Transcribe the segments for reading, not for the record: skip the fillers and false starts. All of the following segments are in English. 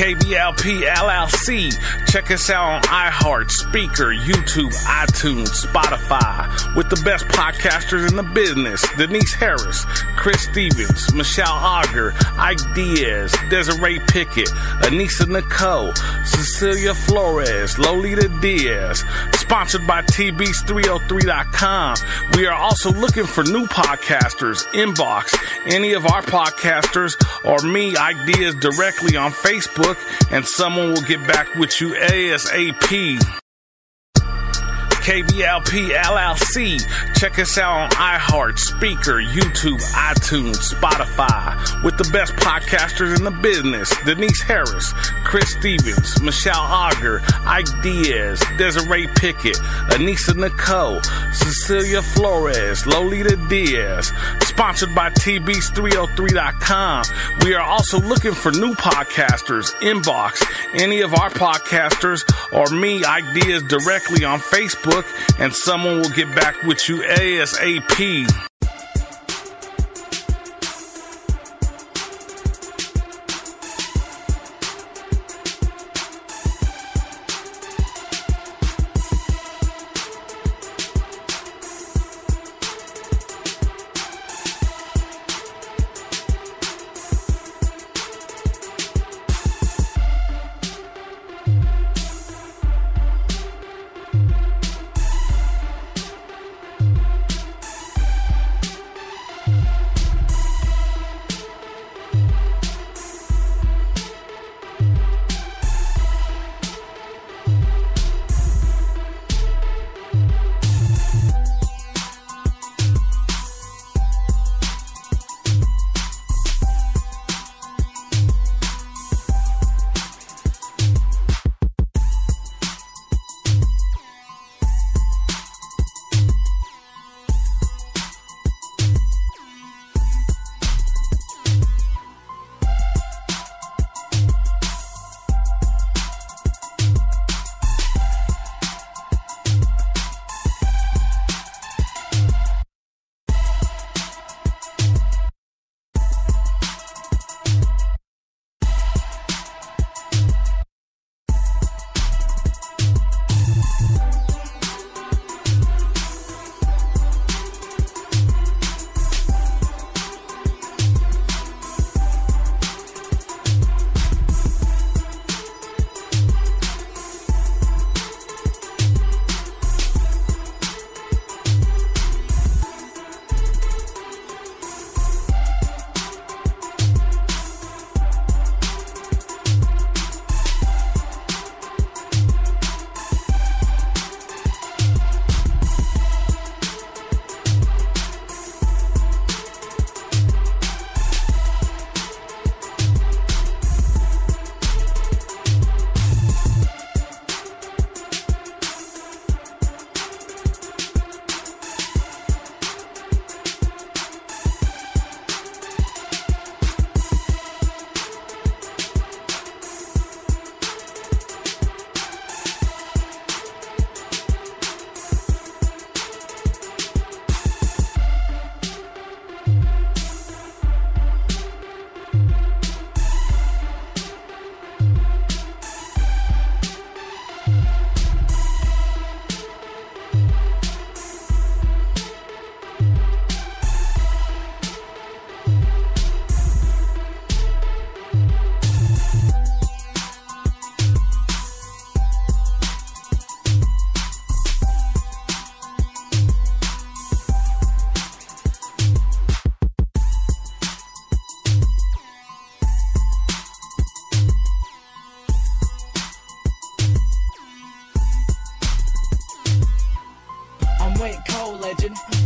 Kblp Llc. Check us out on iHeart, Speaker, YouTube, iTunes, Spotify, with the best podcasters in the business: Denise Harris, Chris Stevens, Michelle Auger, Ike Diaz, Desiree Pickett, Anissa Nicole, Cecilia Flores, Lolita Diaz. Sponsored by TBs303.com. We are also looking for new podcasters. Inbox any of our podcasters or me, Ike Diaz, directly on Facebook, and someone will get back with you ASAP. Kblp Llc. Check us out on iHeart, Speaker, YouTube, iTunes, Spotify, with the best podcasters in the business: Denise Harris, Chris Stevens, Michelle Auger, Ike Diaz, Desiree Pickett, Anissa Nicole, Cecilia Flores, Lolita Diaz. Sponsored by TBs303.com. We are also looking for new podcasters. Inbox any of our podcasters or me, Ike Diaz, directly on Facebook, and someone will get back with you ASAP.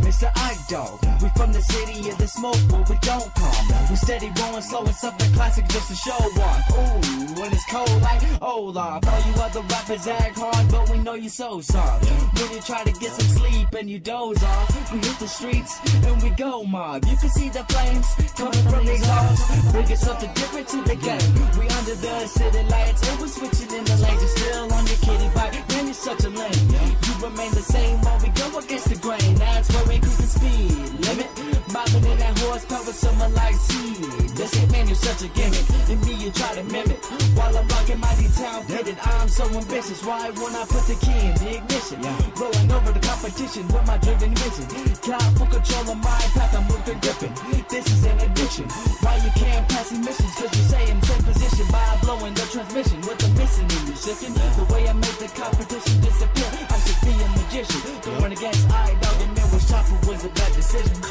Mr. Ike Dog. We from the city of the smoke where we don't come. We steady rolling slow and something classic just to show off. Ooh, when it's cold like Olaf. All you other rappers act hard, but we know you so soft. When you try to get some sleep and you doze off, we hit the streets and we go mob. You can see the flames coming from these halls. Bringing something different to the game. We under the city lights and we're switching in the lanes. You're still on your kitty bike, man, you're such a lame. You remain the same while we go against the grain. That's where we increase the speed limit. Mobbing in that horsepower, someone like seed. That's it, man, you're such a gimmick. And me, you try to mimic. While I'm rocking mighty town pitted, I'm so ambitious. Why when I put the key in the ignition? Rolling over the competition with my driven vision. Got full control of my path, I'm moving gripping. This is an addiction. Why you can't pass emissions? Cause you say in the same position by blowing the transmission with the missing in you chicken. The way I make the competition disappear, I should be a magician. Going against I-Dog and man was chopper was a bad decision.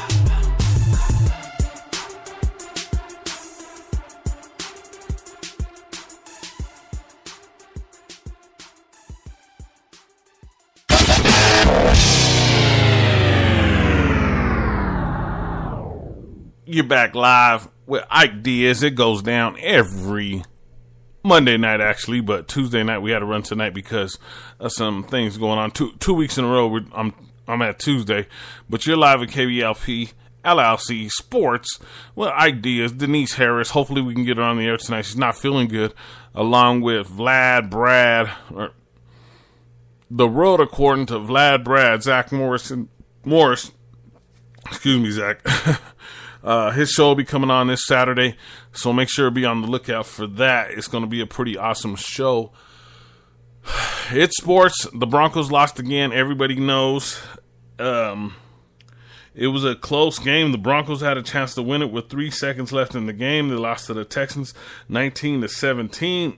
You're back live with Ike Diaz. It goes down every Monday night, actually, but Tuesday night we had to run tonight because of some things going on. Two weeks in a row, I'm at Tuesday, but you're live at Kblp Llc Sports. Well, Ike Diaz, Denise Harris. Hopefully we can get her on the air tonight. She's not feeling good, along with Brad, or the road according to Brad, Zack Morris. Excuse me, Zack. His show will be coming on this Saturday, so make sure to be on the lookout for that. It's going to be a pretty awesome show. It's sports. The Broncos lost again. Everybody knows. It was a close game. The Broncos had a chance to win it with 3 seconds left in the game. They lost to the Texans 19-17.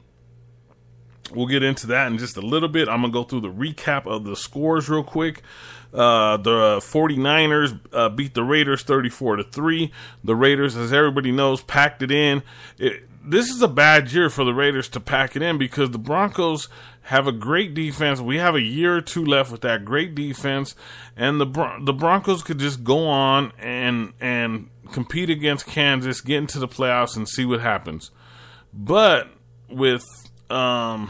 We'll get into that in just a little bit. I'm going to go through the recap of the scores real quick. The 49ers beat the Raiders 34-3. The Raiders, as everybody knows, packed it in. This is a bad year for the Raiders to pack it in because the Broncos have a great defense. We have a year or two left with that great defense, and the Broncos could just go on and compete against Kansas, get into the playoffs, and see what happens. But with the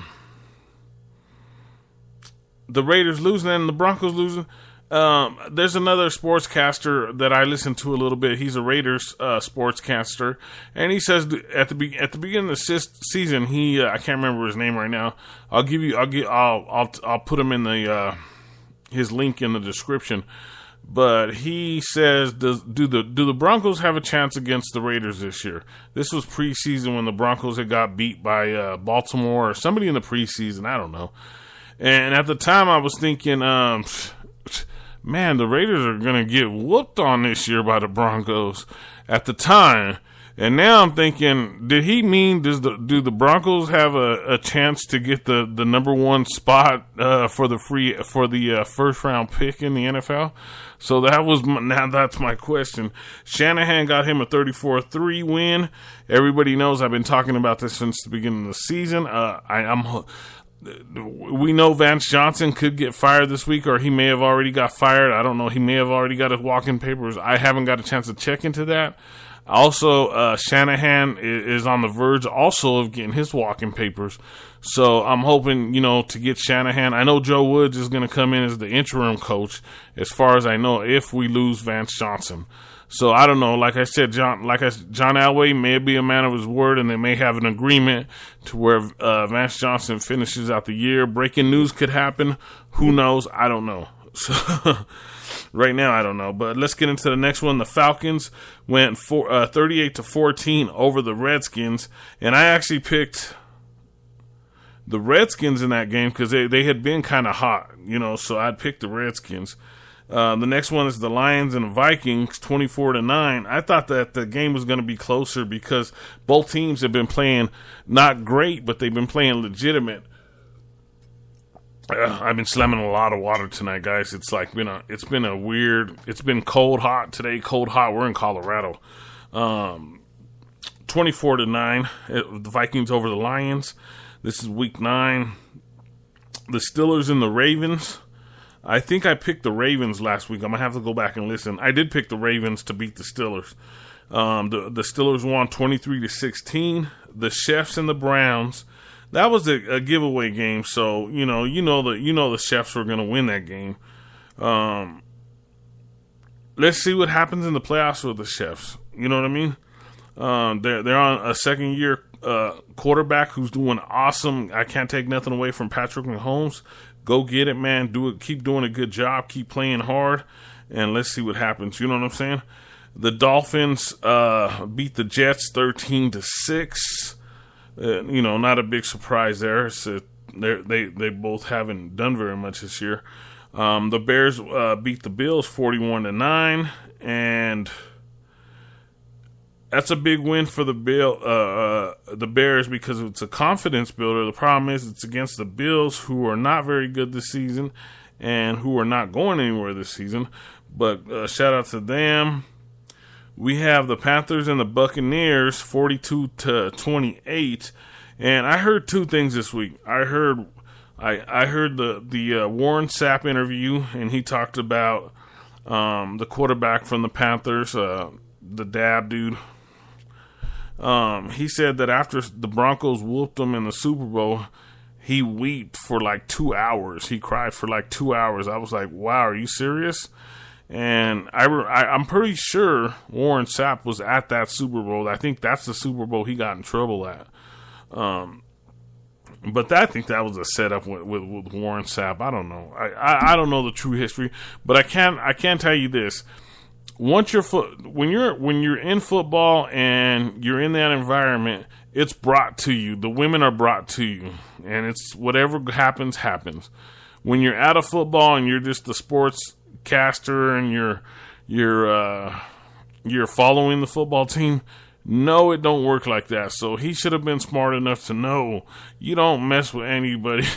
Raiders losing and the Broncos losing, there's another sportscaster that I listen to a little bit. He's a Raiders sportscaster, and he says at the beginning of the season, I can't remember his name right now. I'll put him in the his link in the description. But he says, do the Broncos have a chance against the Raiders this year? This was preseason when the Broncos had got beat by Baltimore or somebody in the preseason. I don't know. And at the time, I was thinking, man, the Raiders are going to get whooped on this year by the Broncos at the time. And now I'm thinking, did he mean, do the Broncos have a chance to get the number one spot for the first round pick in the NFL? So that's my question. Shanahan got him a 34-3 win. Everybody knows I've been talking about this since the beginning of the season. We know Vance Johnson could get fired this week, or he may have already got fired. I don't know. He may have already got his walk-in papers. I haven't got a chance to check into that. Also, Shanahan is on the verge also of getting his walk-in papers. So I'm hoping, to get Shanahan. I know Joe Woods is going to come in as the interim coach, as far as I know, if we lose Vance Johnson. So I don't know. Like I said, John Elway may be a man of his word, and they may have an agreement to where Vance Johnson finishes out the year. Breaking news could happen. Who knows? I don't know. So right now, I don't know. But let's get into the next one. The Falcons went 38-14 over the Redskins, and I actually picked the Redskins in that game because they had been kind of hot, so I'd pick the Redskins. The next one is the Lions and the Vikings, 24-9. I thought that the game was going to be closer because both teams have been playing not great, but they've been playing legitimate. I've been slamming a lot of water tonight, guys. It's been cold, hot today. Cold, hot. We're in Colorado. 24-9. The Vikings over the Lions. This is week 9. The Steelers and the Ravens. I think I picked the Ravens last week. I'm going to have to go back and listen. I did pick the Ravens to beat the Steelers. The Steelers won 23-16. The Chiefs and the Browns. That was a giveaway game, so the Chiefs were going to win that game. Let's see what happens in the playoffs with the Chiefs. You know what I mean? They're on a second-year quarterback who's doing awesome. I can't take nothing away from Patrick Mahomes. Go get it, man. Do it. Keep doing a good job. Keep playing hard, and let's see what happens. You know what I'm saying? The Dolphins beat the Jets 13-6. not a big surprise there. They both haven't done very much this year. The Bears beat the Bills 41-9, and that's a big win for the Bears because it's a confidence builder. The problem is it's against the Bills, who are not very good this season and who are not going anywhere this season. But shout out to them. We have the Panthers and the Buccaneers 42-28, and I heard two things this week. I heard the Warren Sapp interview, and he talked about the quarterback from the Panthers, the dab dude. He said that after the Broncos whooped him in the Super Bowl, he wept for like 2 hours. He cried for like 2 hours. I was like, wow, are you serious? And I'm pretty sure Warren Sapp was at that Super Bowl. I think that's the Super Bowl he got in trouble at. But I think that was a setup with Warren Sapp. I don't know. I don't know the true history, but I can tell you this. Once when you're in football and you're in that environment, it's brought to you. The women are brought to you, and it's whatever happens. When you're out of football and you're just the sportscaster and you're following the football team, no, it don't work like that. So he should have been smart enough to know you don't mess with anybody.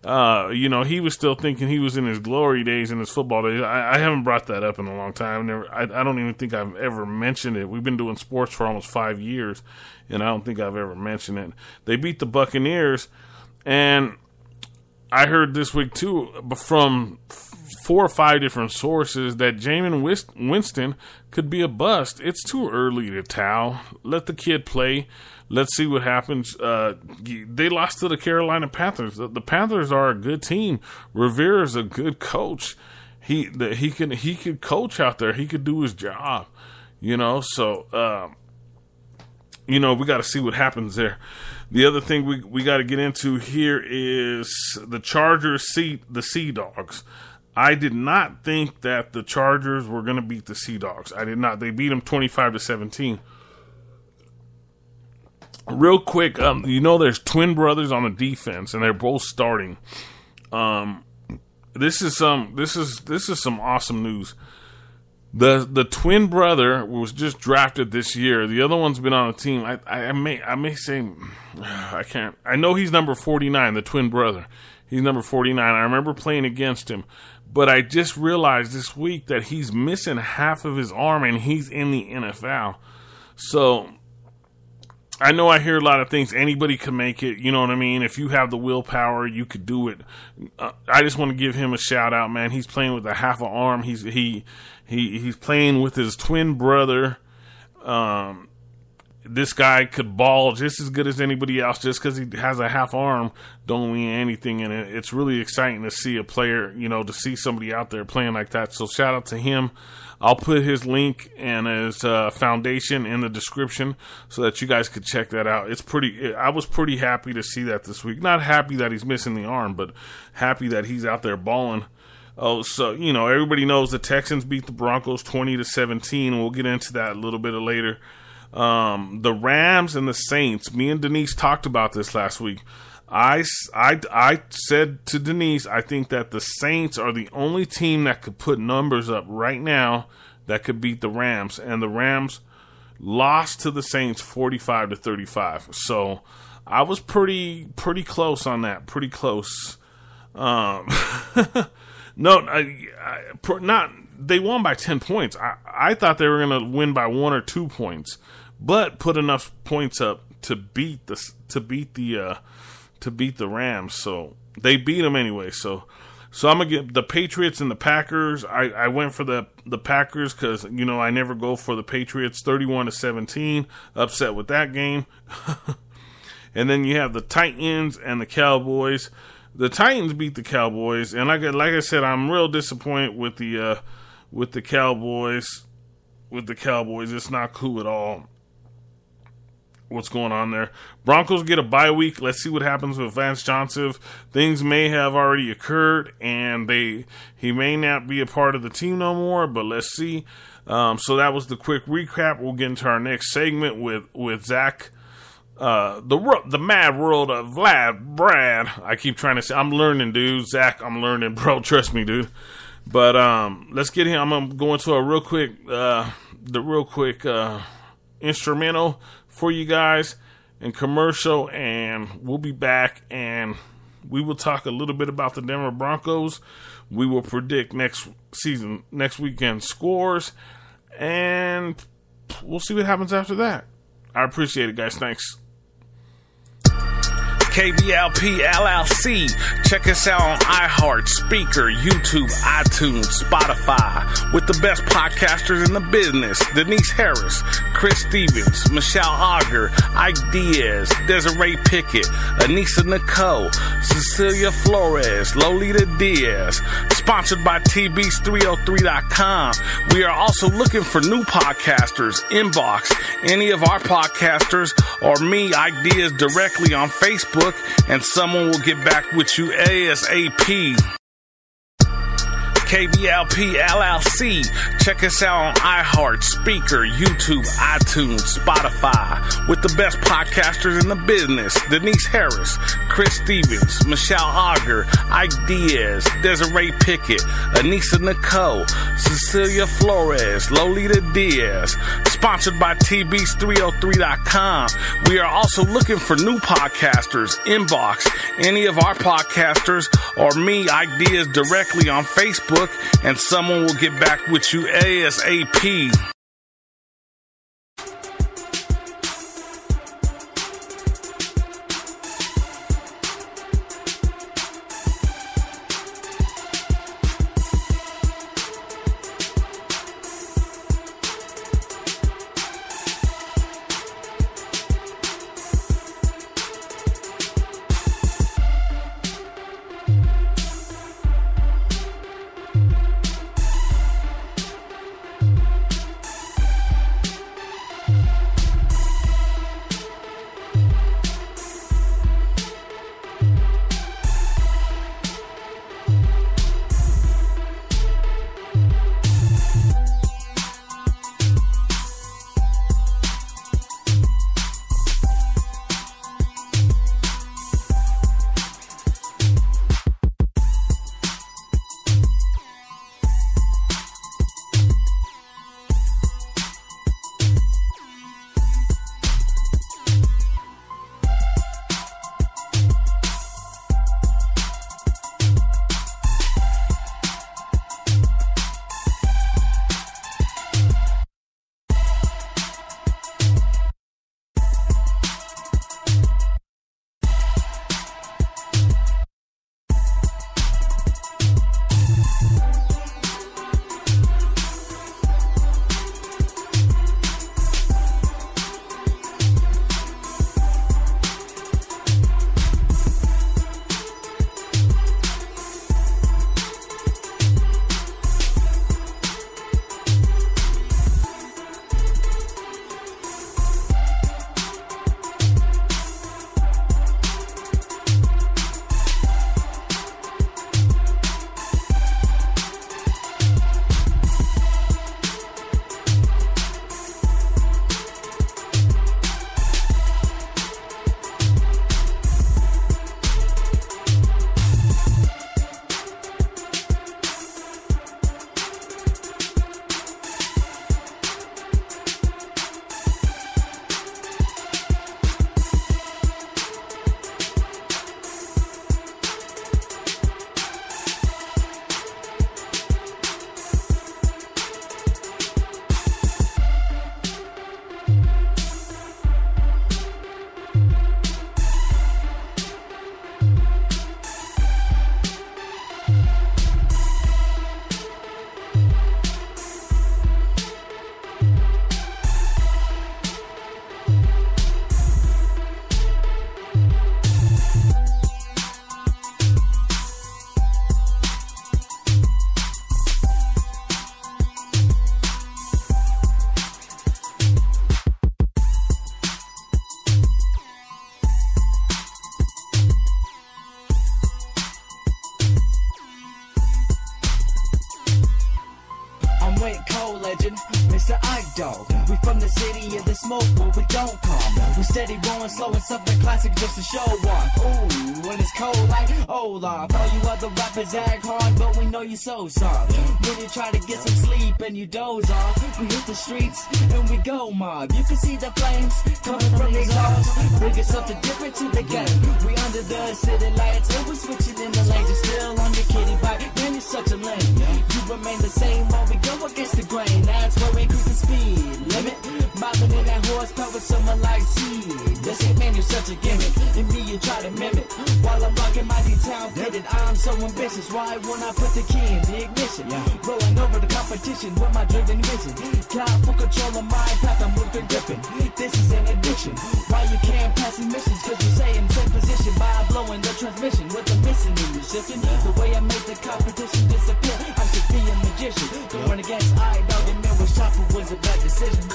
He was still thinking he was in his glory days, in his football days. I haven't brought that up in a long time. I don't even think I've ever mentioned it. We've been doing sports for almost 5 years, and I don't think I've ever mentioned it. They beat the Buccaneers, and I heard this week, too, from 4 or 5 different sources that Jameis Winston could be a bust. It's too early to tell. Let the kid play. Let's see what happens. They lost to the Carolina Panthers. The Panthers are a good team. Rivera's a good coach. He could coach out there. He could do his job. So we got to see what happens there. The other thing we got to get into here is the Chargers the Sea Dogs. I did not think that the Chargers were going to beat the Sea Dogs. I did not. They beat them 25-17. Real quick, there's twin brothers on the defense, and they're both starting. This is some awesome news. The twin brother was just drafted this year. The other one's been on the team. I may say I can't. I know he's number 49. The twin brother. He's number 49. I remember playing against him. But I just realized this week that he's missing half of his arm, and he's in the NFL. So I know I hear a lot of things. Anybody can make it. You know what I mean? If you have the willpower, you could do it. I just want to give him a shout out, man. He's playing with a half an arm. He's playing with his twin brother. This guy could ball just as good as anybody else. Just because he has a half arm don't mean anything. And it's really exciting to see a player, to see somebody out there playing like that. So shout out to him. I'll put his link and his foundation in the description so that you guys could check that out. I was pretty happy to see that this week. Not happy that he's missing the arm, but happy that he's out there balling. Oh, so, everybody knows the Texans beat the Broncos 20-17. We'll get into that a little bit later. The Rams and the Saints. Me and Denise talked about this last week. I said to Denise, I think that the Saints are the only team that could put numbers up right now that could beat the Rams. And the Rams lost to the Saints 45-35. So I was pretty close on that. Pretty close. They won by 10 points. I thought they were going to win by 1 or 2 points, but put enough points up to beat the Rams. So they beat them anyway. So I'm gonna get the Patriots and the Packers. I went for the Packers because I never go for the Patriots. 31-17, upset with that game. And then you have the Titans and the Cowboys. The Titans beat the Cowboys, and like I said, I'm real disappointed with the Cowboys. With the Cowboys, it's not cool at all. What's going on there? Broncos get a bye week. Let's see what happens with Vance Joseph. Things may have already occurred, and he may not be a part of the team no more. But let's see. So that was the quick recap. We'll get into our next segment with Zack. the mad world of Vlad, Brad. I keep trying to say, I'm learning, dude. Zack, I'm learning, bro. Trust me, dude. But let's get him. I'm gonna go into a real quick, instrumental for you guys and commercial, and we'll be back and we will talk a little bit about the Denver Broncos. We will predict next weekend scores, and we'll see what happens after that. I appreciate it, guys. Thanks. Kblp Llc. Check us out on iHeart, Speaker, YouTube, iTunes, Spotify, with the best podcasters in the business. Denise Harris, Chris Stevens, Michelle Auger, Ike Diaz, Desiree Pickett, Anissa Nicole, Cecilia Flores, Lolita Diaz. Sponsored by TBs303.com. We are also looking for new podcasters. Inbox any of our podcasters or me, Ike Diaz, directly on Facebook, and someone will get back with you ASAP. Kblp Llc. Check us out on iHeart, Speaker, YouTube, iTunes, Spotify, with the best podcasters in the business. Denise Harris, Chris Stevens, Michelle Auger, Ike Diaz, Desiree Pickett, Anissa Nicole, Cecilia Flores, Lolita Diaz. Sponsored by TBs303.com. We are also looking for new podcasters. Inbox any of our podcasters or me, Ike Diaz, directly on Facebook, and someone will get back with you ASAP. Mr. Ike Dog. We from the the city of the smoke where we don't come. We steady rolling slow and something classic just to show off. Ooh, when it's cold like Olaf. All you other rappers act hard, but we know you so soft. When you try to get some sleep and you doze off, we hit the streets and we go mob. You can see the flames coming from the exhaust, bringing something different to the game. We under the city lights and we're switching in the lanes. You're still on your kitty bike, man, you're such a lame. You remain the same while we go against the grain. That's where we increase the speed limit. Mobbing in that horsepower, someone like seed. That's it, man, you're such a gimmick. And me, you try to mimic. While I'm rocking my D-Town pitted, I'm so ambitious. Why won't I put the key in the ignition? Rolling over the competition with my driven vision. Time for control of my path, I'm moving gripping. This is an addiction. Why you can't pass emissions? Cause you say in same position by blowing the transmission with the missing in you shifting. The way I make the competition disappear, I should be a magician. Going against I-Dog and man, which chopper was a bad decision.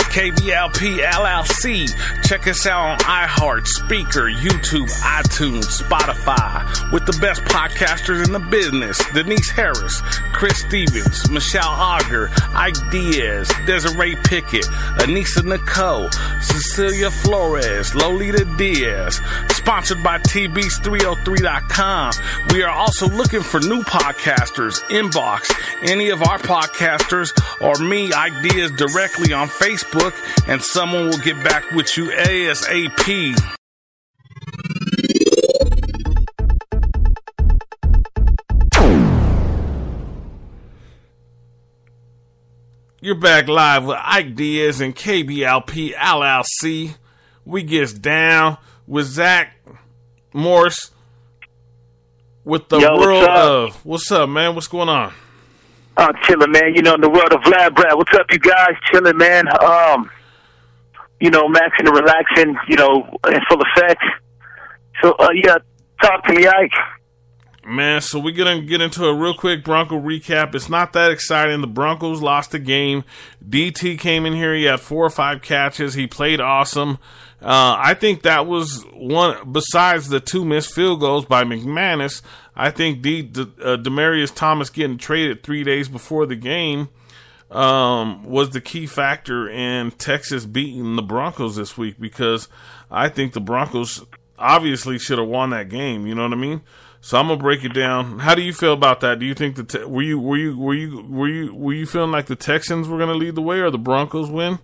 Kblp Llc. Check us out on iHeart, Speaker, YouTube, iTunes, Spotify, with the best podcasters in the business. Denise Harris, Chris Stevens, Michelle Auger, Ike Diaz, Desiree Pickett, Anissa Nicole, Cecilia Flores, Lolita Diaz. Sponsored by TBs303.com. We are also looking for new podcasters. Inbox any of our podcasters or me, Ike Diaz, directly on Facebook, and someone will get back with you ASAP. You're back live with Ike Diaz and Kblp Llc. We gets down with Zack Morris with the world of... What's up, man? What's going on? I'm chilling, man. You know, in the world of Lab Brad. What's up, you guys? Chilling, man. You know, maxing and relaxing, you know, in full effect. So, yeah, talk to me, Ike. Man, so we're going to get into a real quick Bronco recap. It's not that exciting. The Broncos lost the game. DT came in here. He had 4 or 5 catches. He played awesome. I think that was one, besides the 2 missed field goals by McManus, I think Demaryius Thomas getting traded 3 days before the game was the key factor in Texas beating the Broncos this week, because I think the Broncos obviously should have won that game. You know what I mean? So I'm gonna break it down. How do you feel about that? Do you think were you feeling like the Texans were gonna lead the way or the Broncos win?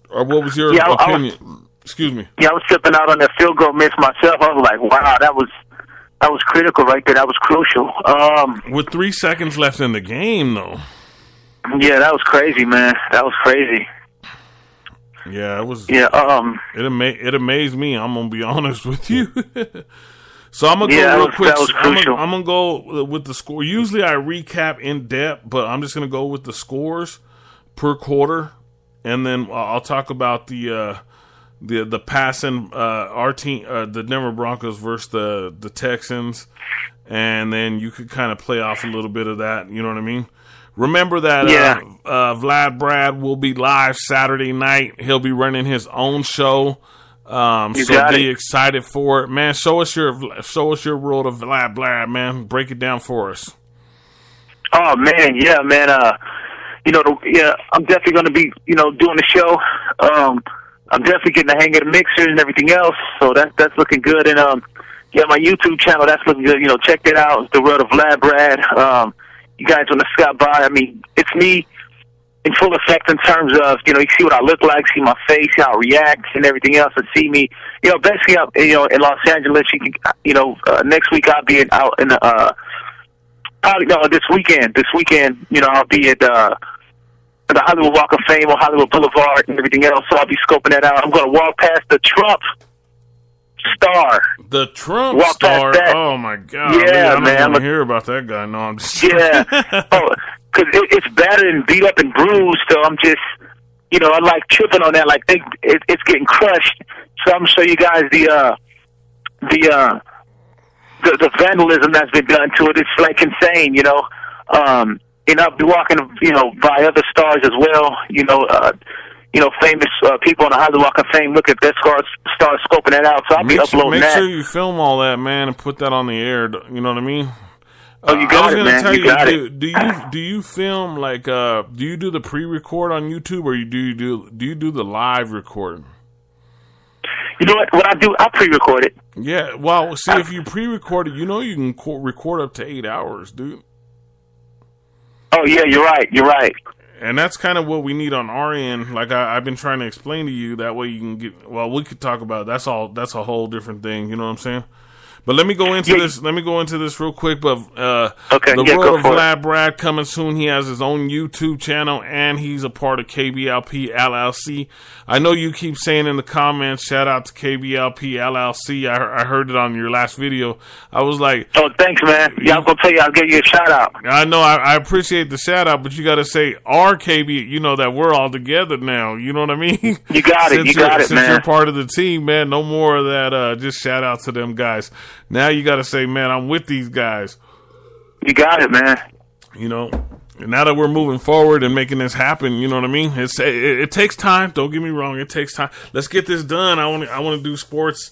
Or what was your opinion? Excuse me. Yeah, I was tripping out on that field goal miss myself. I was like, wow, that was critical right there. That was crucial. With 3 seconds left in the game, though. Yeah, that was crazy, man. That was crazy. Yeah, it was. Yeah. It amazed me. I'm gonna be honest with you. So I'm gonna go real quick. I'm gonna go with the score. Usually I recap in depth, but I'm just gonna go with the scores per quarter, and then I'll talk about the passing our team, the Denver Broncos versus the Texans, and then you could kind of play off a little bit of that. You know what I mean? Remember that Vlad Brad will be live Saturday night. He'll be running his own show. So be excited for it, man. Show us your world of Vlad, man. Break it down for us. Oh man, yeah, man. You know, I'm definitely going to be, you know, doing the show. I'm definitely getting the hang of the mixers and everything else, so that's looking good. And yeah, my YouTube channel, that's looking good. You know, check that out. It's the world of Vlad Brad. You guys want to stop by? I mean, it's me in full effect in terms of, you know, you see what I look like, see my face, how I react, and everything else, and see me, you know, basically, you know, in Los Angeles. You can, you know, next week I'll be out in the, this weekend, you know, I'll be at the Hollywood Walk of Fame on Hollywood Boulevard and everything else. So I'll be scoping that out. I'm going to walk past the Trump star. The Trump star? Oh my God! Yeah, man. I don't want to hear about that guy. No, I'm just because it's battered and beat up and bruised, so I'm just, you know, I like tripping on that, like it's getting crushed. So I'm gonna show you guys the vandalism that's been done to it. It's like insane, you know. And I'll be walking, you know, by other stars as well, you know, famous people on the Hollywood Walk of Fame look at that, start scoping that out. So I'll be uploading that. Make sure you film all that, man, and put that on the air. You know what I mean? Oh, you got it, man. You got it. Do you film like do you do the pre-record on YouTube, or do you do the live record? You know what I do? I pre-record it. Yeah. Well, see, if you pre-record it, you can record up to 8 hours, dude. Oh yeah, you're right. You're right. And that's kind of what we need on our end. Like I've been trying to explain to you, that way you can get. Well, we could talk about it. That's all. That's a whole different thing. You know what I'm saying? But let me go into this. Let me go into this real quick. But the World of Vlad Brad coming soon. He has his own YouTube channel, and he's a part of Kblp Llc. I know you keep saying in the comments, shout out to Kblp Llc. I heard it on your last video. I was like, oh, thanks, man. Yeah, I'm gonna tell you, I'll give you a shout out. I know, I appreciate the shout out, but you got to say our KB. You know that we're all together now. You know what I mean? You got it. Since you're part of the team, man. No more of that. Just shout out to them guys. Now you got to say, man, I'm with these guys. You got it, man. And now that we're moving forward and making this happen, you know what I mean? It takes time. Don't get me wrong. It takes time. Let's get this done. I want to do sports.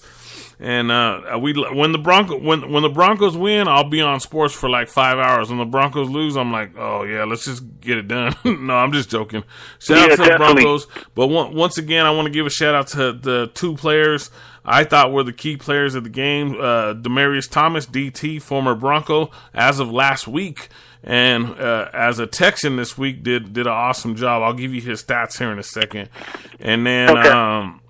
And when the Broncos win, I'll be on sports for like 5 hours. When the Broncos lose, I'm like, oh yeah, let's just get it done. No, I'm just joking. Shout out to the Broncos. But once again, I want to give a shout out to the two players I thought were the key players of the game. Demaryius Thomas, DT, former Bronco, as of last week. And as a Texan this week, did an awesome job. I'll give you his stats here in a second. And then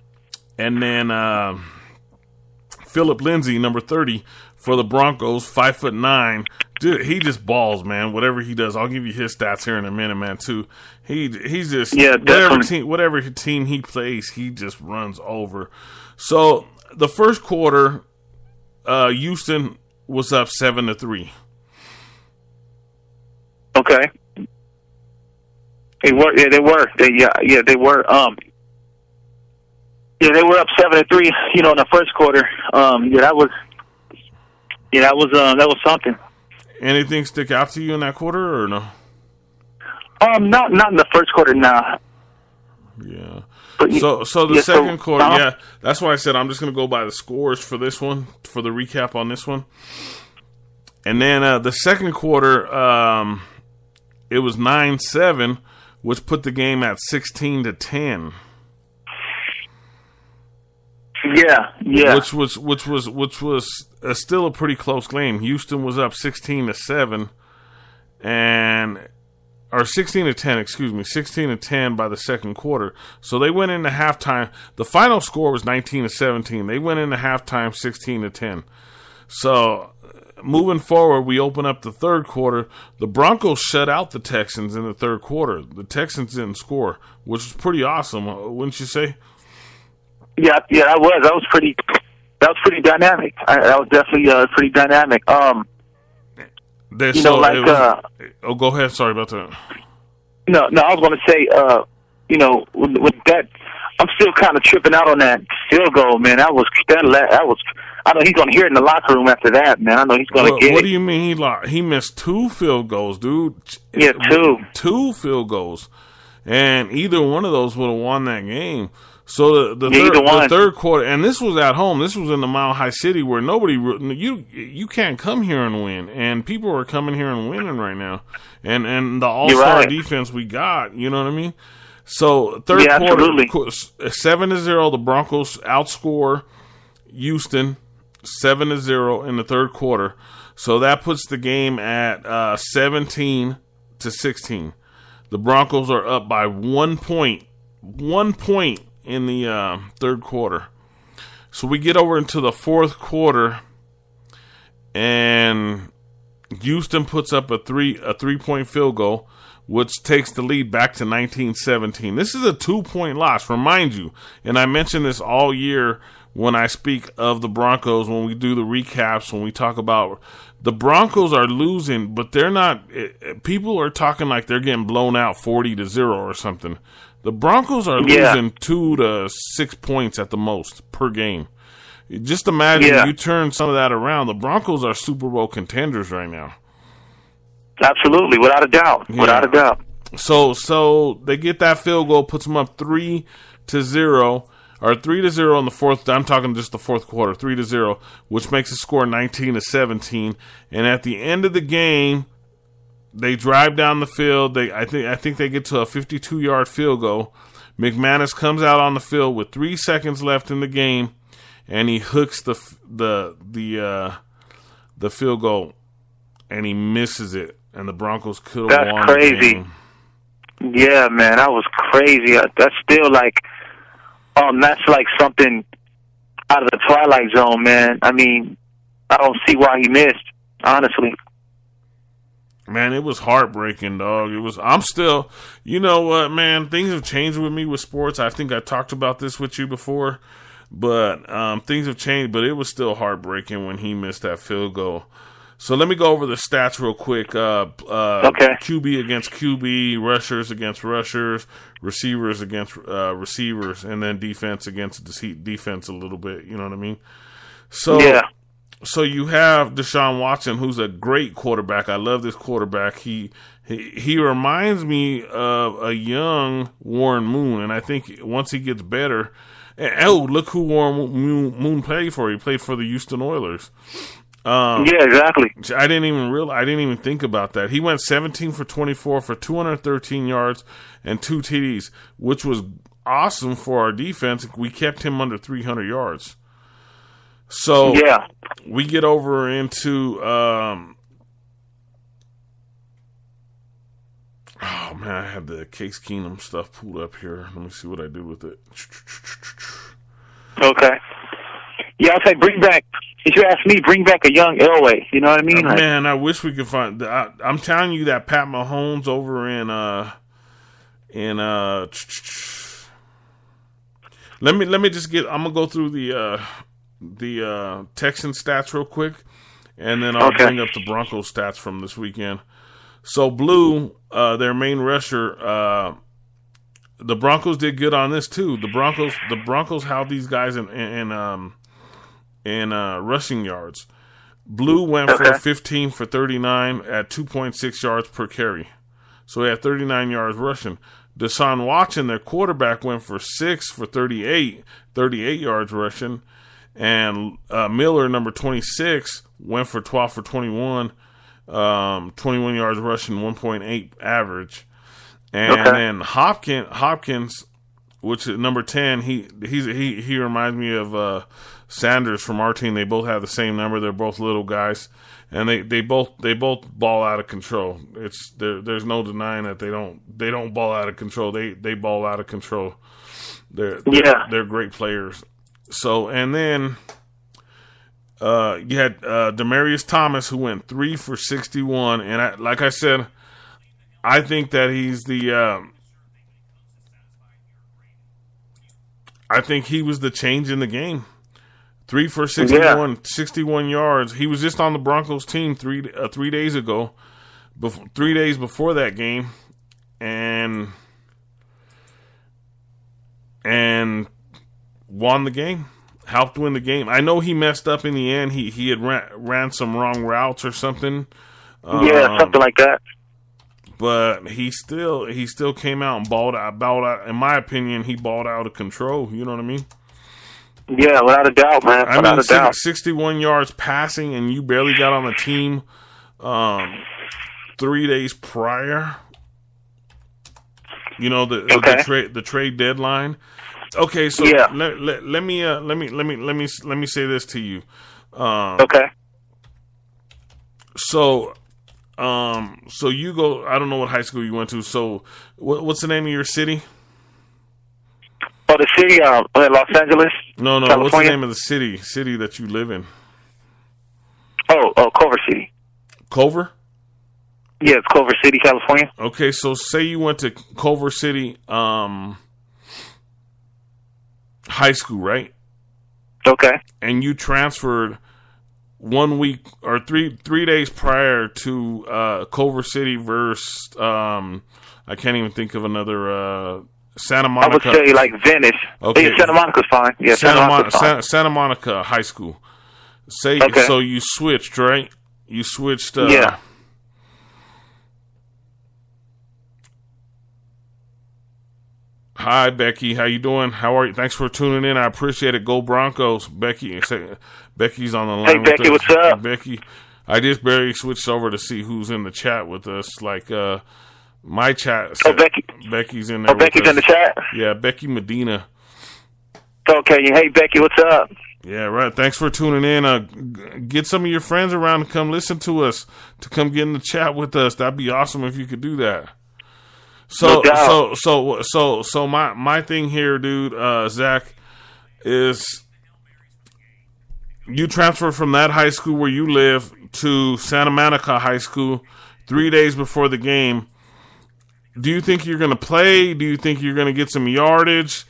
Philip Lindsay, number 30 for the Broncos, 5'9". Dude, he just balls, man. Whatever he does, I'll give you his stats here in a minute, man. Too. He's just whatever team he plays, he just runs over. So the first quarter, Houston was up 7-3. Okay. They were. They were. They were. They were up 7-3. In the first quarter. That was something. Anything stick out to you in that quarter or no? Not in the first quarter, nah. Yeah. So the second quarter, that's why I said I'm just gonna go by the scores for this one, for the recap on this one. And then the second quarter, it was 9-7, which put the game at 16-10. Yeah. Which was still a pretty close game. Houston was up 16-7, or 16-10, excuse me, 16-10 by the second quarter. So they went into halftime. The final score was 19-17. They went into halftime 16-10. So moving forward, we open up the third quarter. The Broncos shut out the Texans in the third quarter. The Texans didn't score, which was pretty awesome, wouldn't you say? Yeah, that was pretty dynamic. That was definitely pretty dynamic. Go ahead. Sorry about that. No, I was going to say, with that, I'm still kind of tripping out on that field goal, man. That was. I know he's going to hear it in the locker room after that, man. I know he's going to get it. What do you mean he missed 2 field gold, dude? Yeah, 2. 2 field goals, and either one of those would have won that game. So the third quarter, and this was at home. This was in the Mile High City where you can't come here and win, and people are coming here and winning right now. And the all-star defense we got, you know what I mean? So third quarter, 7-0. The Broncos outscore Houston 7-0 in the third quarter. So that puts the game at 17-16. The Broncos are up by 1 point. 1 point in the third quarter. So we get over into the fourth quarter, and Houston puts up a 3-point field goal, which takes the lead back to 19-17. This is a 2-point loss, remind you. And I mention this all year when I speak of the Broncos, when we do the recaps, when we talk about the Broncos are losing, but they're not. People are talking like they're getting blown out 40-0 or something. The Broncos are losing 2 to 6 points at the most per game. Just imagine you turn some of that around. The Broncos are Super Bowl contenders right now. Absolutely, without a doubt. So they get that field goal, puts them up 3-0, or 3-0 in the fourth. I'm talking just the fourth quarter, 3-0, which makes the score 19-17. And at the end of the game, they drive down the field. I think they get to a 52-yard field goal. McManus comes out on the field with 3 seconds left in the game, and he hooks the field goal, and he misses it, and the Broncos could have won. That's crazy. The game. Yeah, man, that was crazy. That's still like, that's like something out of the Twilight Zone, man. I mean, I don't see why he missed, honestly. Man, it was heartbreaking, dog. I'm still, you know what, man, things have changed with me with sports. I think I talked about this with you before, but things have changed, but it was still heartbreaking when he missed that field goal. So let me go over the stats real quick. Okay. QB against QB, rushers against rushers, receivers against receivers, and then defense against defense a little bit. You know what I mean? So, yeah. So you have Deshaun Watson, who's a great quarterback. I love this quarterback. He reminds me of a young Warren Moon, and I think once he gets better, look who Warren Moon played for. He played for the Houston Oilers. Yeah, exactly. I didn't even think about that. He went 17 for 24 for 213 yards and 2 TDs, which was awesome for our defense. We kept him under 300 yards. So yeah, we get over into oh man, I had the Case Keenum stuff pulled up here. Let me see what I do with it. Okay. Yeah, I'll say bring back. If you ask me, bring back a young Elway. You know what I mean? Man, I wish we could find. I'm telling you that Pat Mahomes over in Let me just get. I'm gonna go through the Texan stats real quick, and then I'll bring up the Broncos stats from this weekend. So Blue, their main rusher, the Broncos did good on this too. The Broncos held these guys in rushing yards. Blue went for 15 for 39 at 2.6 yards per carry. So he had 39 yards rushing. Deshaun Watson, their quarterback, went for 6 for 38 yards rushing. And Miller, number 26, went for 12 for 21, 21 yards rushing, 1.8 average. And then Hopkins, which is number 10, he reminds me of Sanders from our team. They both have the same number. They're both little guys, and they both ball out of control. There's no denying that they don't ball out of control. They ball out of control. They're great players. So, and then you had Demaryius Thomas, who went 3 for 61, and like I said, I think that he's I think he was the change in the game. 3 for 61 yards. He was just on the Broncos team 3 days ago, 3 days before that game, and won the game, helped win the game. I know he messed up in the end. He had ran some wrong routes or something. Something like that. But he still came out and balled out. In my opinion, he balled out of control. You know what I mean? Yeah, without a doubt, man. Without a doubt. 61 yards passing, and you barely got on the team 3 days prior. You know, the trade deadline. Okay, so let me say this to you. So you go. I don't know what high school you went to. So what's the name of your city? Oh, the city, Los Angeles. No. California? What's the name of the city that you live in? Oh, Culver City. Culver? Yeah, it's Culver City, California. Okay, so say you went to Culver City high school, right? Okay. And you transferred 1 week or three days prior to Culver City versus I can't even think of another Santa Monica. I would say like Venice. Okay. Yeah, Santa Monica's fine. Yeah, Santa Monica High School. So you switched, right? You switched. Hi, Becky. How you doing? How are you? Thanks for tuning in. I appreciate it. Go Broncos. Becky's on the line. Hey, Becky, what's up? Becky, I just barely switched over to see who's in the chat with us. Like, my chat. Becky's in there. Oh, Becky's in the chat? Yeah, Becky Medina. Okay. Hey, Becky, what's up? Yeah, right. Thanks for tuning in. Get some of your friends around to come listen to us, to come get in the chat with us. That'd be awesome if you could do that. So my thing here, dude, Zach, is you transfer from that high school where you live to Santa Monica High School 3 days before the game. Do you think you're going to play? Do you think you're going to get some yardage?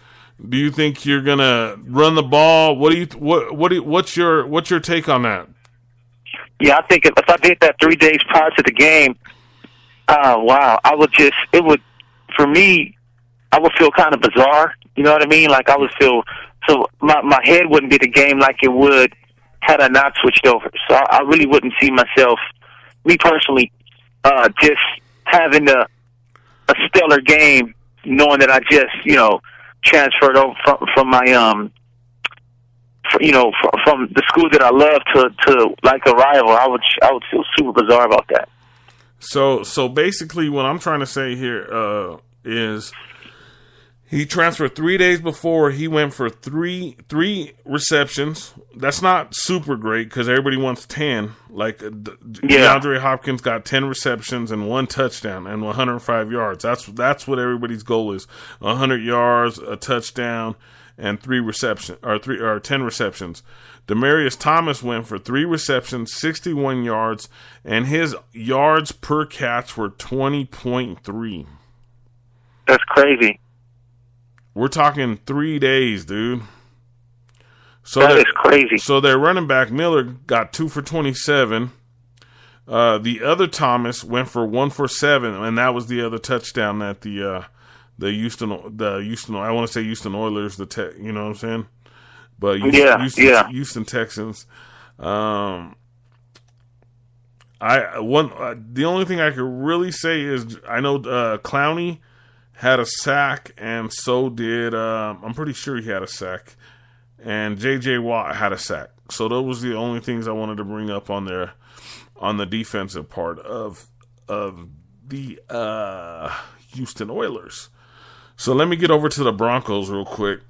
Do you think you're going to run the ball? What's your take on that? Yeah, I think if I did that 3 days prior to the game, wow, for me, I would feel kind of bizarre. You know what I mean? Like, I would feel, so my head wouldn't be the game like it would had I not switched over. So I really wouldn't see myself, me personally, just having a stellar game, knowing that I just, transferred over from my, from the school that I love to like a rival. I would feel super bizarre about that. So basically, what I'm trying to say here is he transferred 3 days before. He went for three receptions. That's not super great because everybody wants 10. Like DeAndre Hopkins got 10 receptions and 1 touchdown and 105 yards. That's what everybody's goal is: 100 yards, a touchdown, and 10 receptions. Demaryius Thomas went for 3 receptions, 61 yards, and his yards per catch were 20.3. That's crazy. We're talking 3 days, dude. So that is crazy. So their running back Miller got 2 for 27. The other Thomas went for 1 for 7, and that was the other touchdown that the Houston I want to say Houston Oilers, you know what I'm saying? But Houston Texans. The only thing I could really say is I know Clowney had a sack, and so did I'm pretty sure he had a sack, and J.J. Watt had a sack. So those was the only things I wanted to bring up on the defensive part of the Houston Oilers. So let me get over to the Broncos real quick.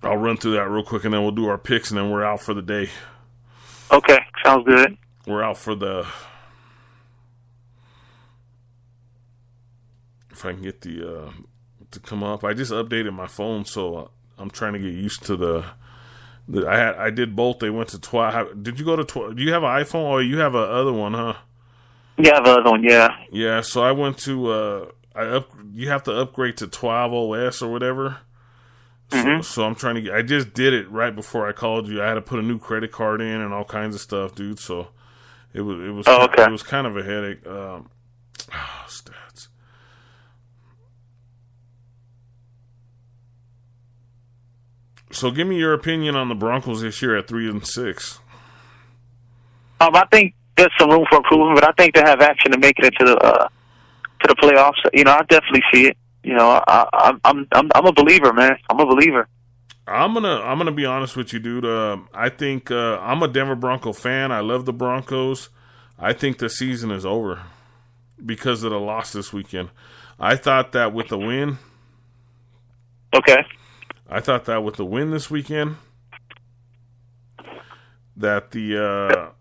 I'll run through that real quick, and then we'll do our picks, and then we're out for the day. Okay, sounds good. We're out for the... If I can get the to come up. I just updated my phone, so I'm trying to get used to the I did both. They went to 12. Did you go to 12? Do you have an iPhone? Or you have a other one, huh? Yeah, I have another one, yeah. Yeah, so I went to... you have to upgrade to 12 OS or whatever. Mm-hmm. So I'm trying to get... I just did it right before I called you. I had to put a new credit card in and all kinds of stuff, dude. So it was it was kind of a headache. Stats. So give me your opinion on the Broncos this year at 3-6. I think there's some room for improvement, but I think they have action to make it into the playoffs. I definitely see it. I'm a believer, man. I'm a believer. I'm gonna be honest with you, dude. I think I'm a Denver Bronco fan. I love the Broncos. I think the season is over because of the loss this weekend. I thought that with the win. Okay. I thought that with the win this weekend, that the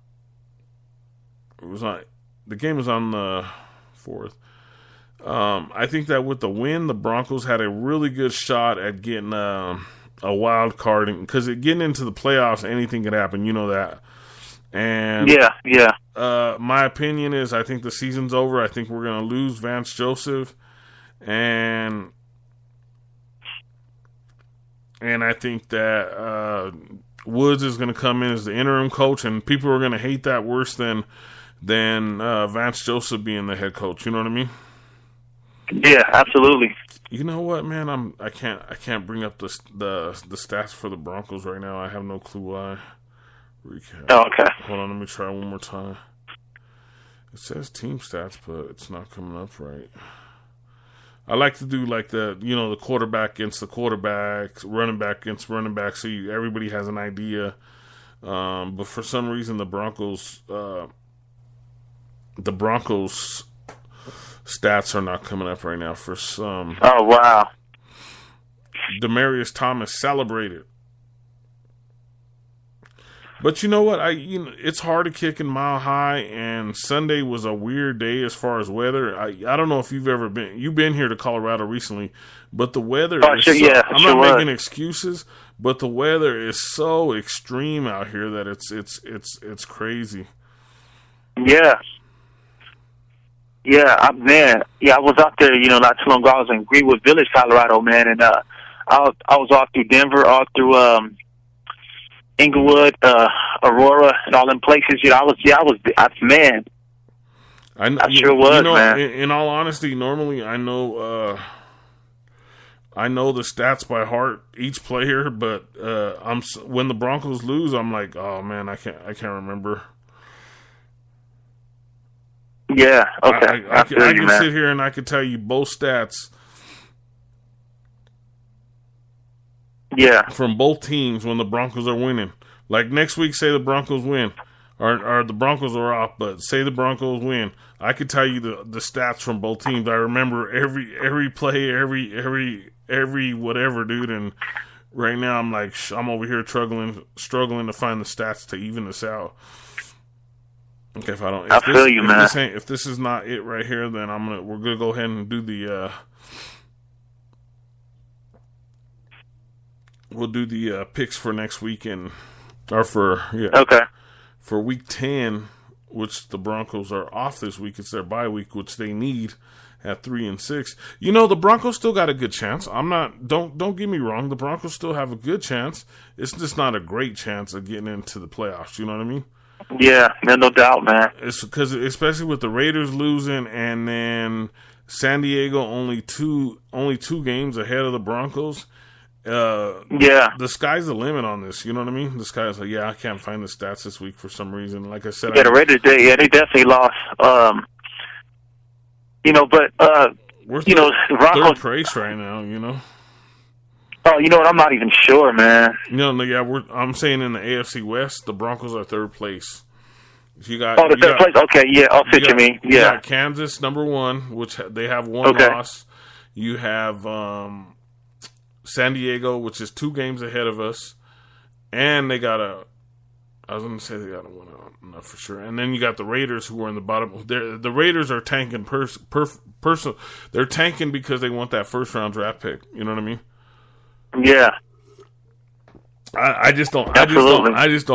game was on the 4th. I think that with the win, the Broncos had a really good shot at getting a wild card, because getting into the playoffs, anything could happen. You know that. And yeah. My opinion is, I think the season's over. I think we're going to lose Vance Joseph, and I think that Woods is going to come in as the interim coach, and people are going to hate that worse than Vance Joseph being the head coach. You know what I mean? Yeah, absolutely. You know what, man? I can't bring up the stats for the Broncos right now. I have no clue why. Recap. Oh, okay. Hold on, let me try one more time. It says team stats, but it's not coming up right. I like to do like the quarterback against the quarterbacks, running back against running back, so everybody has an idea. But for some reason, the Broncos stats are not coming up right now. For some, Oh wow. Demaryius Thomas celebrated. But you know what? It's hard to kick in Mile High, and Sunday was a weird day as far as weather. I don't know if you've been here to Colorado recently, but the weather is I'm not making excuses, but the weather is so extreme out here that it's crazy. Yeah. Yeah, man. Yeah, I was out there, not too long ago. I was in Greenwood Village, Colorado, man, and I was all through Denver, all through Inglewood, Aurora, and all them places. Man. I sure was, man. In all honesty, normally I know the stats by heart, each player, but when the Broncos lose, I'm like, oh man, I can't remember. Yeah, okay. I can sit here and I can tell you both stats. Yeah. From both teams when the Broncos are winning. Like next week, say the Broncos win, or the Broncos are off, but say the Broncos win. I could tell you the stats from both teams. I remember every play, every whatever, dude. And right now, I'm like, I'm over here struggling to find the stats to even this out. Okay, if this is not it right here, then we're gonna go ahead and do the. We'll do the picks for next weekend, or for week 10, which the Broncos are off this week. It's their bye week, which they need at 3-6. The Broncos still got a good chance. Don't get me wrong. The Broncos still have a good chance. It's just not a great chance of getting into the playoffs. You know what I mean? Yeah, no doubt, man. It's because, especially with the Raiders losing, and then San Diego only two games ahead of the Broncos. The sky's the limit on this. You know what I mean? The sky's like, I can't find the stats this week for some reason. Like I said, the Raiders, they definitely lost. We're third place right now. Oh, you know what? I'm not even sure, man. I'm saying in the AFC West, the Broncos are third place. Third place. Okay, yeah, I'll fit you mean. Yeah, you got Kansas number 1, which they have one loss. You have San Diego, which is 2 games ahead of us, and they got I was going to say they got a win. I'm not for sure. And then you got the Raiders, who are in the bottom. The Raiders are tanking They're tanking because they want that first round draft pick. You know what I mean? Yeah. I just don't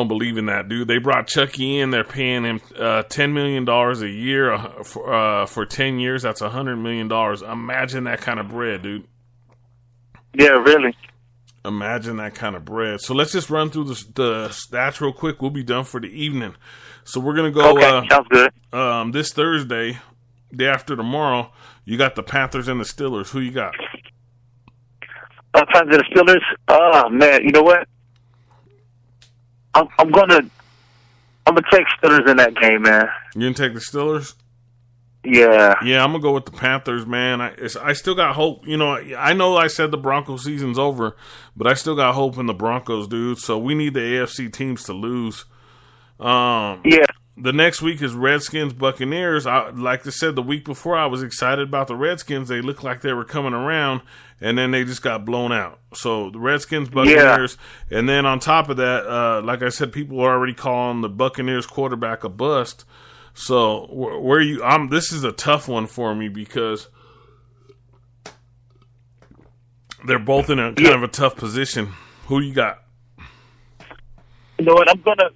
believe in that, dude. They brought Chucky in. They're paying him $10 million a year for 10 years. That's $100 million. Imagine that kind of bread, dude. Yeah, really. Imagine that kind of bread. So let's just run through the stats real quick. We'll be done for the evening. So we're gonna go. Okay, sounds good. This Thursday, day after tomorrow, you got the Panthers and the Steelers. Who you got? Panthers and the Steelers. Oh man, you know what? I'm gonna take Steelers in that game, man. You gonna take the Steelers? Yeah. Yeah, I'm gonna go with the Panthers, man. I still got hope. I know I said the Broncos season's over, but I still got hope in the Broncos, dude. So we need the AFC teams to lose. Yeah. The next week is Redskins, Buccaneers. Like I said, the week before I was excited about the Redskins. They looked like they were coming around, and then they just got blown out. So the Redskins, Buccaneers, and then on top of that, like I said, people are already calling the Buccaneers quarterback a bust. So this is a tough one for me because they're both in a kind of a tough position. Who you got? You know what? I'm gonna.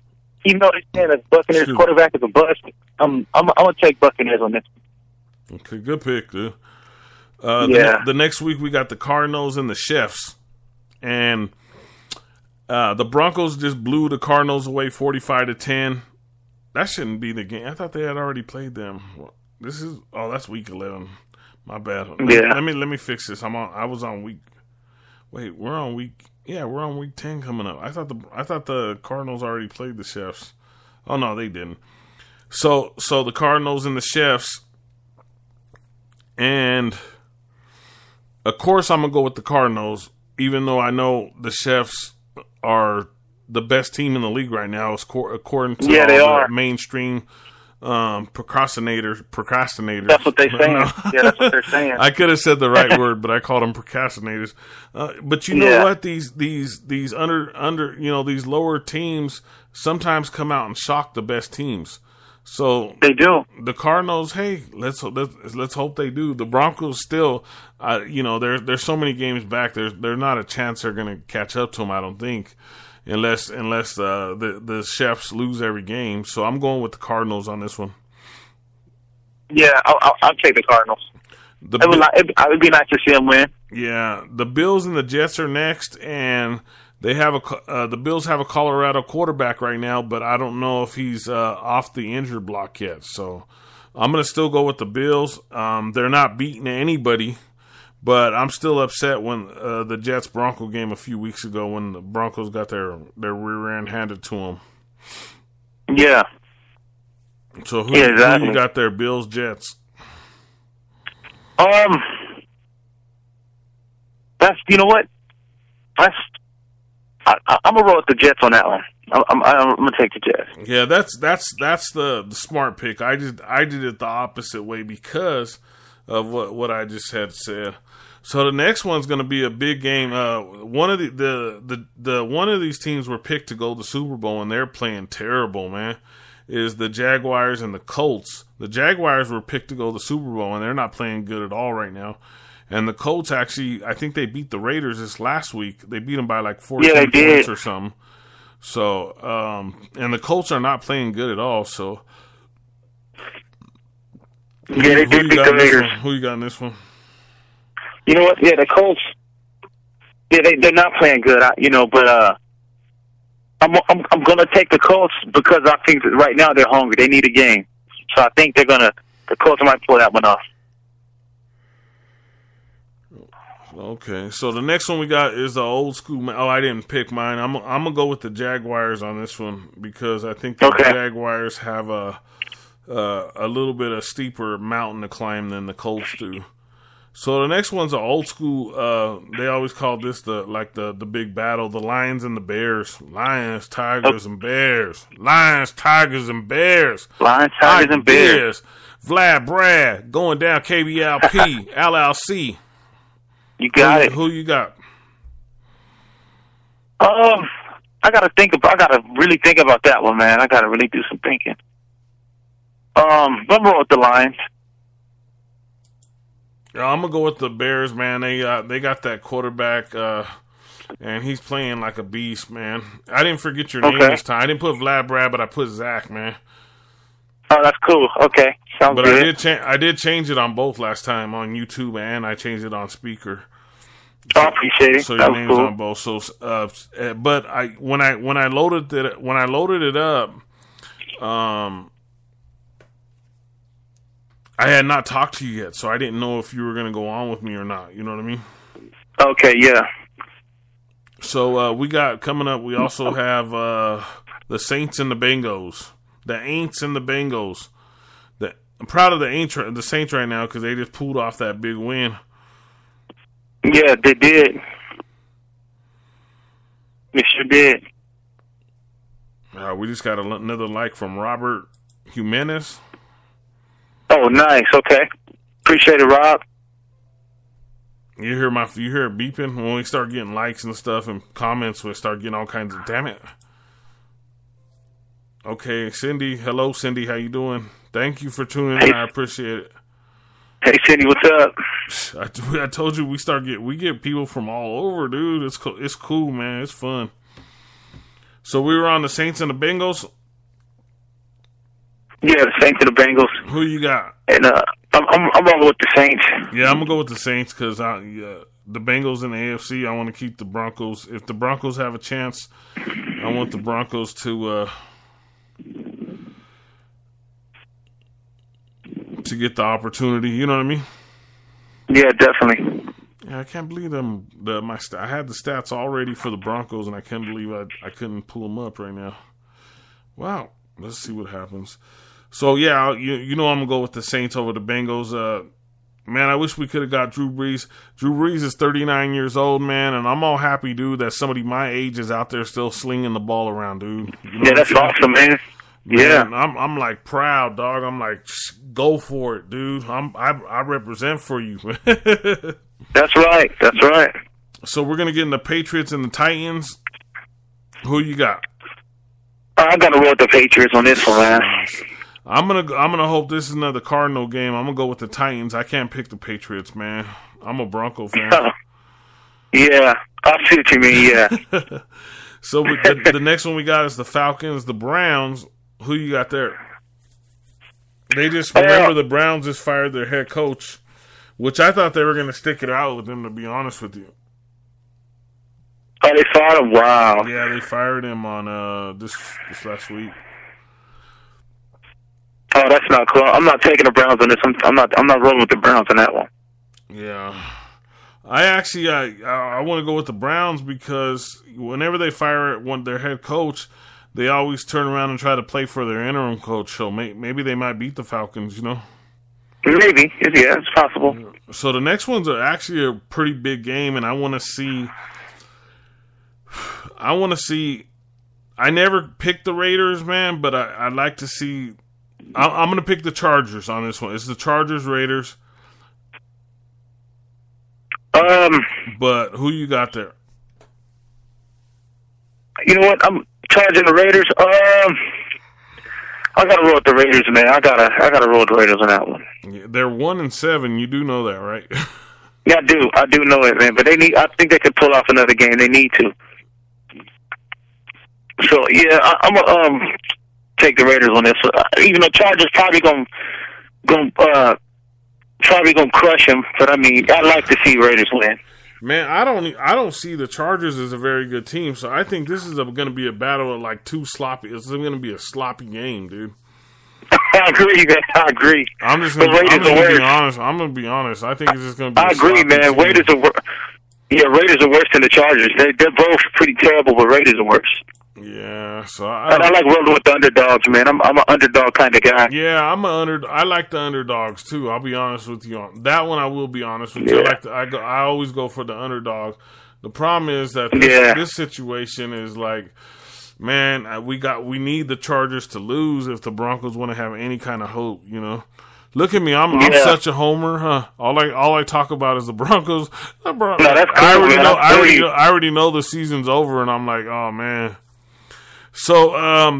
Even though they say that Buccaneers quarterback is a bust, I'm gonna take Buccaneers on this. Okay, good pick, dude. The next week we got the Cardinals and the Chiefs, and the Broncos just blew the Cardinals away 45-10. That shouldn't be the game. I thought they had already played them. That's week 11. My bad. Yeah. Let me fix this. We're on week 10 coming up. I thought the Cardinals already played the Chiefs. Oh no, they didn't. So the Cardinals and the Chiefs, and Of course, I'm gonna go with the Cardinals, even though I know the Chefs are the best team in the league right now, according to they are mainstream procrastinators. That's what they're saying. Yeah, that's what they're saying. I could have said the right word, but I called them procrastinators. But you know what? These under these lower teams sometimes come out and shock the best teams. So they do. The Cardinals, hey, let's hope they do. The Broncos still, there's so many games back. There's not a chance they're going to catch up to them. I don't think, unless the Chefs lose every game. So I'm going with the Cardinals on this one. Yeah, I'll take the Cardinals. It would be nice to see them win. Yeah, the Bills and the Jets are next, and they have the Bills have a Colorado quarterback right now, but I don't know if he's off the injured block yet. So I'm going to still go with the Bills. They're not beating anybody, but I'm still upset when the Jets Bronco game a few weeks ago when the Broncos got their rear end handed to them. Yeah. So who you got there? Bills, Jets. That's I'm gonna roll with the Jets on that one. I'm gonna take the Jets. Yeah, that's the smart pick. I did it the opposite way because of what I just had said. So the next one's gonna be a big game. One of the one of these teams were picked to go to the Super Bowl and they're playing terrible, man. Is the Jaguars and the Colts. The Jaguars were picked to go to the Super Bowl and they're not playing good at all right now. And the Colts actually, I think they beat the Raiders this last week. They beat them by like 14 points or something. So, and the Colts are not playing good at all. So, yeah, they did beat the Raiders. Who you got in this one? You know what? Yeah, the Colts. Yeah, they're not playing good. But I'm gonna take the Colts because I think that right now they're hungry. They need a game, so I think the Colts might pull that one off. Okay, so the next one we got is the old school. Oh, I didn't pick mine. I'm gonna go with the Jaguars on this one because I think the Jaguars have a little bit of steeper mountain to climb than the Colts do. So the next one's an old school. They always call this the big battle: the Lions and the Bears. Lions, Tigers, and Bears. Lions, Tigers, and Bears. Lions, Tigers, and Bears. Vlad, Brad, going down Kblp Llc. You got it. Who you got? I gotta really think about that one, man. I gotta really do some thinking. I'm going with the Lions. Yeah, I'm gonna go with the Bears, man. They got that quarterback, and he's playing like a beast, man. I didn't forget your name this time. I didn't put Vlad Brad, but I put Zack, man. Oh, that's cool. Okay, sounds good. But I did change it on both last time on YouTube, and I changed it on speaker. I appreciate it. So your name's on both. So, but when I loaded it up, I had not talked to you yet, so I didn't know if you were going to go on with me or not. You know what I mean? Okay, yeah. So we got coming up. We also have the Saints and the Bengals. The Aints and the Bengals. I'm proud of the Saints right now because they just pulled off that big win. Yeah, they did. They sure did. We just got another like from Robert Jimenez. Oh, nice. Okay, appreciate it, Rob. You hear it beeping when we start getting likes and stuff and comments. We start getting all kinds of damn it. Okay, Cindy. Hello, Cindy. How you doing? Thank you for tuning in. I appreciate it. Hey, Cindy, what's up? I told you we get people from all over, dude. It's cool, man. It's fun. So we were on the Saints and the Bengals. Yeah, the Saints and the Bengals. Who you got? And I'm rolling with the Saints. Yeah, I'm gonna go with the Saints because the Bengals in the AFC. I want to keep the Broncos. If the Broncos have a chance, I want the Broncos to get the opportunity. You know what I mean? Yeah, definitely. Yeah, I can't believe I had the stats all ready for the Broncos, and I can't believe I couldn't pull them up right now. Wow. Let's see what happens. So, yeah, you know I'm going to go with the Saints over the Bengals. Man, I wish we could have got Drew Brees. Drew Brees is 39 years old, man, and I'm all happy, dude, that somebody my age is out there still slinging the ball around, dude. You know that's awesome, man. Yeah, I'm like proud, dog. I'm like, go for it, dude. I represent for you. That's right. That's right. So we're gonna get in the Patriots and the Titans. Who you got? I gotta roll with the Patriots on this one, man. I'm gonna hope this is another Cardinal game. I'm gonna go with the Titans. I can't pick the Patriots, man. I'm a Bronco fan. Yeah, I see what you mean. Yeah. So the next one we got is the Falcons, the Browns. Who you got there? They just remember the Browns just fired their head coach, which I thought they were gonna stick it out with him. To be honest with you. Oh, they fired him. Wow. Yeah, they fired him on this last week. Oh, that's not cool. I'm not taking the Browns on this. I'm not rolling with the Browns on that one. Yeah, I want to go with the Browns because whenever they fire their head coach, they always turn around and try to play for their interim coach. So maybe they might beat the Falcons. You know, maybe. Yeah, it's possible. So the next one's actually a pretty big game, and I want to see. I never picked the Raiders, man, but I'd like to see. I'm going to pick the Chargers on this one. It's the Chargers-Raiders. But who you got there? You know what? I'm charging the Raiders. I got to roll with the Raiders, man. I gotta roll with the Raiders on that one. Yeah, they're 1-7. You do know that, right? Yeah, I do know it, man. But I think they could pull off another game. They need to. So yeah, I'm gonna take the Raiders on this. Even though Chargers probably gonna crush them, but I mean, I'd like to see Raiders win. Man, I don't see the Chargers as a very good team, so I think this is going to be a battle of like two sloppy. It's going to be a sloppy game, dude. I agree, man. I agree. I'm just going to be honest. I'm going to be honest. I think it's just going to be. I agree, man. Raiders are worse than the Chargers. They're both pretty terrible, but Raiders are worse. Yeah, so I like rolling with the underdogs, man. I'm an underdog kind of guy. Yeah, I like the underdogs too. I'll be honest with you on that one. I will be honest with you. I always go for the underdog. The problem is that this situation is like, man, we need the Chargers to lose if the Broncos want to have any kind of hope. You know, look at me. I'm such a homer, huh? All I talk about is the Broncos. No, that's cool, I already know the season's over, and I'm like, oh man. So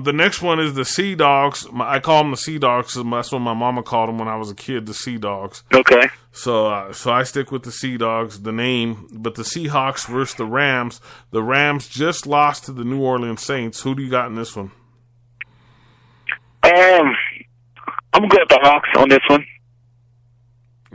the next one is the Sea Dogs. I call them the Sea Dogs because that's what my mama called them when I was a kid, the Sea Dogs. Okay. So I stick with the Sea Dogs, the name. But the Seahawks versus the Rams. The Rams just lost to the New Orleans Saints. Who do you got in this one? I'm going to go with the Hawks on this one.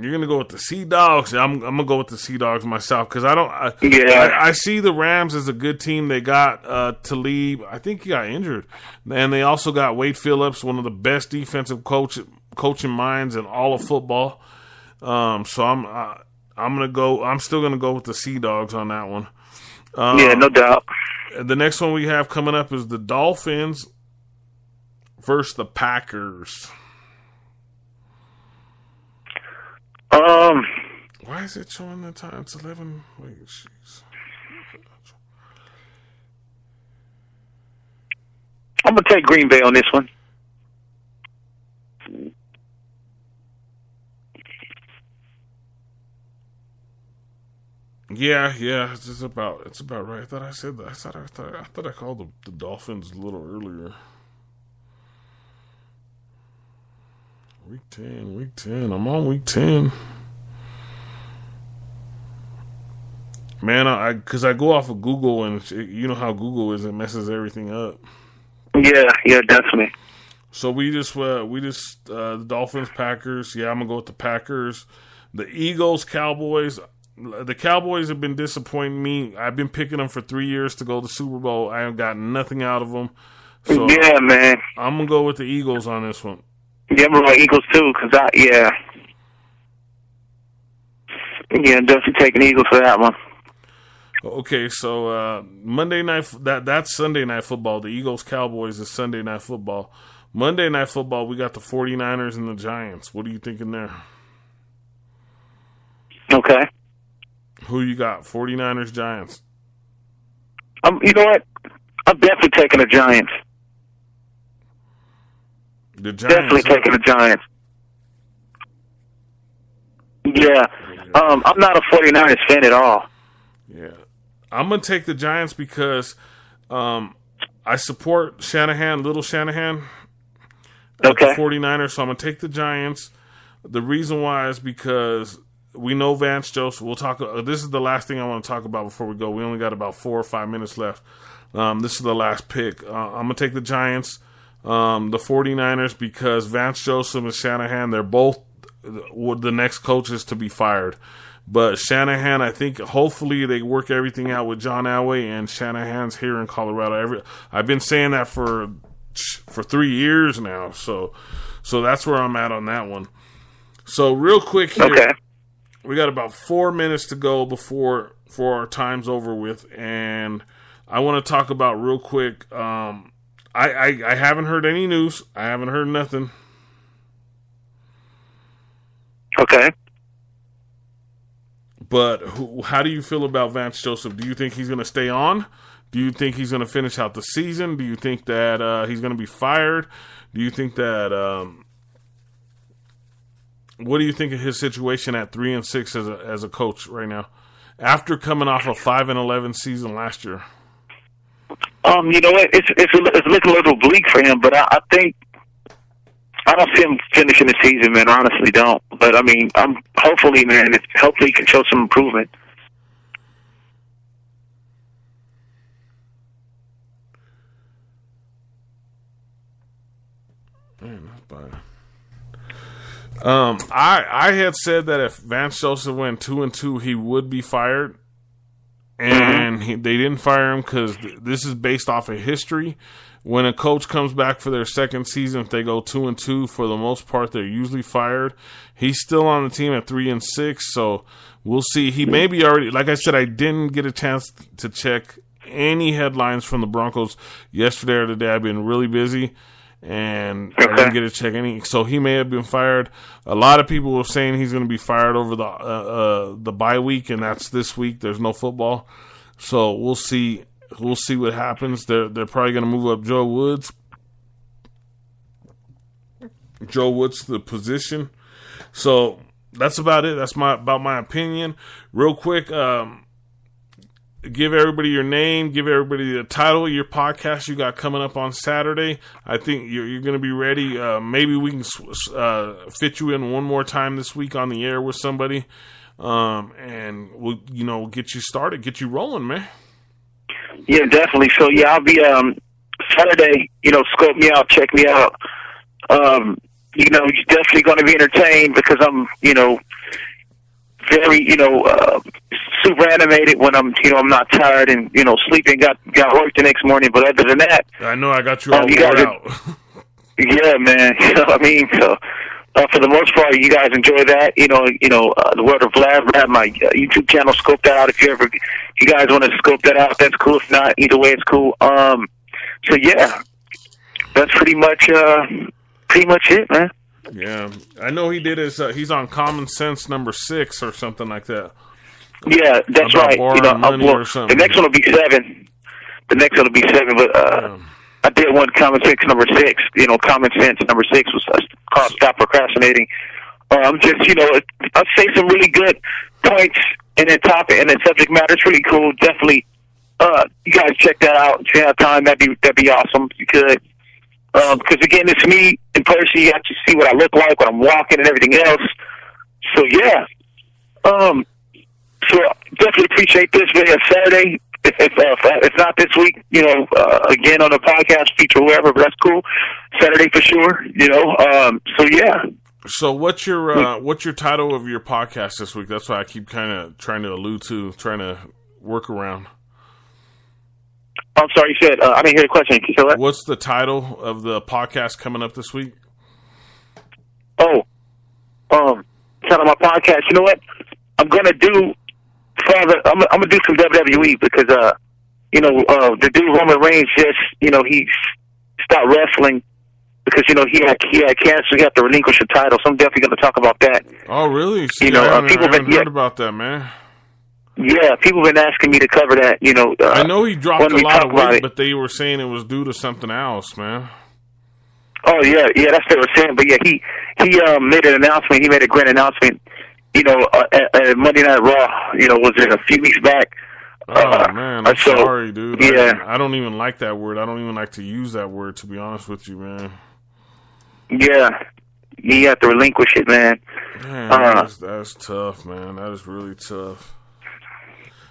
You're going to go with the Sea Dogs. I'm going to go with the Sea Dogs myself because I see the Rams as a good team. They got Talib. I think he got injured. And they also got Wade Phillips, one of the best defensive coaching minds in all of football. So I'm still going to go with the Sea Dogs on that one. Yeah, no doubt. The next one we have coming up is the Dolphins versus the Packers. Why is it showing the time? It's 11. Wait, jeez. I'm gonna take Green Bay on this one. Yeah, it's about right. I thought I said that. I thought I called the Dolphins a little earlier. Week 10. I'm on week 10. Man, because I go off of Google, and you know how Google is, it messes everything up. Yeah, definitely. So we just the Dolphins, Packers. Yeah, I'm gonna go with the Packers. The Eagles, Cowboys. The Cowboys have been disappointing me. I've been picking them for 3 years to go to the Super Bowl. I have gotten nothing out of them. So yeah, man. I'm gonna go with the Eagles on this one. Yeah, I'm going Eagles too, because definitely taking Eagles for that one. Okay, so Monday night, that's Sunday Night Football. The Eagles Cowboys is Sunday Night Football. Monday Night Football, we got the 49ers and the Giants. What are you thinking there? Okay. Who you got? 49ers, Giants? You know what? I'm definitely taking the Giants. The Giants. Definitely taking the Giants. Yeah. I'm not a 49ers fan at all. Yeah. I'm going to take the Giants because I support Shanahan, little Shanahan, at the 49ers, so I'm going to take the Giants. The reason why is because we know Vance Joseph. We'll talk. This is the last thing I want to talk about before we go. We only got about 4 or 5 minutes left. This is the last pick. I'm going to take the Giants, the 49ers, because Vance Joseph and Shanahan, they're both the next coaches to be fired. But Shanahan, I think, hopefully they work everything out with John Elway, and Shanahan's here in Colorado. I've been saying that for 3 years now, so that's where I'm at on that one. So real quick here, okay. We got about 4 minutes to go before our time's over with, and I want to talk about real quick. I haven't heard any news. I haven't heard nothing. Okay. But how do you feel about Vance Joseph? Do you think he's going to stay on? Do you think he's going to finish out the season? Do you think that he's going to be fired? Do you think that what do you think of his situation at 3-6 as a coach right now, after coming off a 5-11 season last year? You know what? It's looking a little bleak for him, but I think I don't see him finishing the season, man. I honestly don't. But I mean, hopefully he can show some improvement. Man, that's bad. I had said that if Vance Joseph went 2-2, he would be fired, and they didn't fire him because this is based off of history. When a coach comes back for their second season, if they go 2-2, for the most part, they're usually fired. He's still on the team at 3-6, so we'll see. He may be already, like I said, I didn't get a chance to check any headlines from the Broncos yesterday or today. I've been really busy, and I didn't get to check any. So he may have been fired. A lot of people were saying he's going to be fired over the bye week, and that's this week. There's no football, so we'll see. We'll see what happens. They're probably going to move up Joe Woods. Joe Woods to the position. So that's about it. That's about my opinion. Real quick, give everybody your name. Give everybody the title of your podcast you got coming up on Saturday. I think you're going to be ready. Maybe we can fit you in one more time this week on the air with somebody, and we'll get you started, get you rolling, man. Yeah, definitely. So, yeah, I'll be Saturday, scope me out, check me out. You're definitely going to be entertained because I'm, very, super animated when I'm not tired and, sleeping, got work the next morning. But other than that, I know I got you all wore out. Yeah, man. You know what I mean? So, for the most part, you guys enjoy that. The Word of Lab. I have my YouTube channel. Scope that out if you guys want to scope that out. That's cool. If not, either way, it's cool. So yeah, that's pretty much it, man. Yeah, I know he did his. He's on Common Sense number 6 or something like that. Yeah, that's right. The next one will be 7. But I did one Common Sense number 6. Common Sense number 6 was called Stop Procrastinating. Just I'll say some really good points in the topic and the subject matter. It's really cool. Definitely, you guys check that out. If you have time, that'd be awesome. If you could. Because again, it's me in person. You have to see what I look like when I'm walking and everything else. So yeah. So definitely appreciate this video Saturday. If not this week, again on the podcast feature, whoever, but that's cool. Saturday for sure. So yeah. So what's your title of your podcast this week? That's what I keep kind of trying to allude to, trying to work around. I'm sorry, you said, I didn't hear the question. Can you say that? What's the title of the podcast coming up this week? Title of my podcast. You know what? I'm gonna do some WWE because the dude Roman Reigns just he stopped wrestling because he had cancer. He had to relinquish the title, so I'm definitely going to talk about that. Oh, really? See, people I haven't heard about that, man. Yeah, people have been asking me to cover that. I know he dropped a lot of weight, but they were saying it was due to something else, man. Oh yeah, that's what they were saying. But yeah, he made an announcement. He made a great announcement. At Monday Night Raw. Was it a few weeks back? Oh man, I'm sorry, dude. Yeah, I don't even like that word. I don't even like to use that word, to be honest with you, man. Yeah, you have to relinquish it, man. Man, that's tough, man. That is really tough.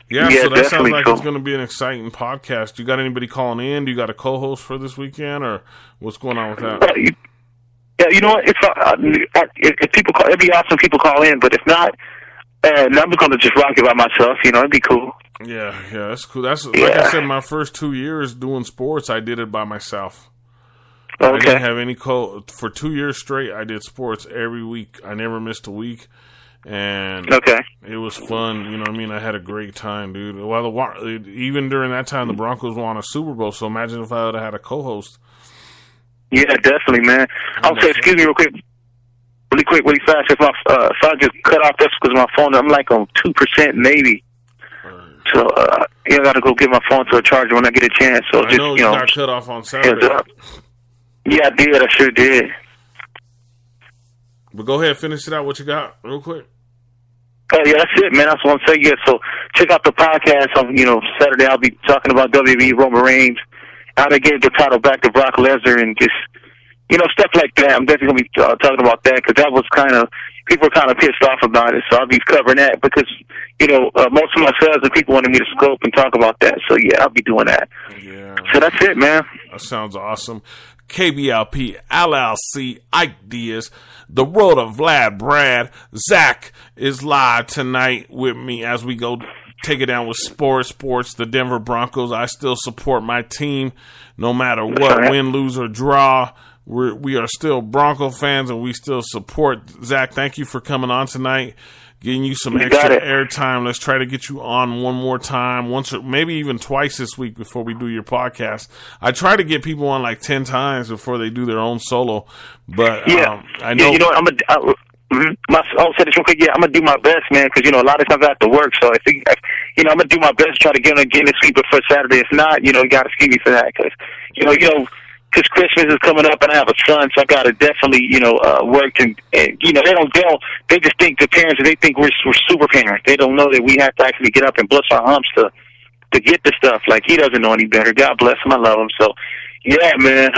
Yeah, so that sounds like it's going to be an exciting podcast. You got anybody calling in? Do you got a co-host for this weekend, or what's going on with that? Yeah, you know what? If people call, it'd be awesome if people call in. But if not, I'm going to just rock it by myself. It'd be cool. Yeah, that's cool. That's like I said. My first 2 years doing sports, I did it by myself. Okay. I didn't have any for 2 years straight. I did sports every week. I never missed a week. And it was fun, you know what I mean? I had a great time, dude. Well, even during that time, the Broncos won a Super Bowl, so imagine if I would have had a co-host. Yeah, definitely, man. I'll say, excuse me really fast. If I just cut off this because my phone, I'm like on 2% maybe. So, I got to go get my phone to a charger when I get a chance. So I know you got cut off on Saturday. Yeah, I did. I sure did. But go ahead, finish it out. What you got, real quick? Oh, yeah, that's it, man. That's what I'm saying. Yeah, so check out the podcast on, Saturday. I'll be talking about WWE Roman Reigns, how they gave the title back to Brock Lesnar, and just, stuff like that. I'm definitely going to be talking about that because that was people were kind of pissed off about it. So I'll be covering that because, most of my fans and people wanted me to scope and talk about that. So, yeah, I'll be doing that. Yeah. So that's it, man. That sounds awesome. Kblp Llc, Ike Diaz, the World of Vlad Brad, Zack is live tonight with me as we go take it down with sports, the Denver Broncos. I still support my team no matter what, win, lose, or draw. We are still Bronco fans and we still support. Zack, thank you for coming on tonight. Getting you some extra airtime. Let's try to get you on one more time, once or maybe even twice this week before we do your podcast. I try to get people on like 10 times before they do their own solo, but I know. Yeah, I'm say this real quick. Yeah, I'm gonna do my best, man, because a lot of times I have to work. So I'm gonna do my best to try to get on again this week before Saturday. If not, you gotta excuse me for that, because because Christmas is coming up and I have a son, so I got to definitely, work and they just think the parents, they think we're super parents. They don't know that we have to actually get up and bust our humps to get the stuff. Like, he doesn't know any better. God bless him. I love him. So, yeah, man.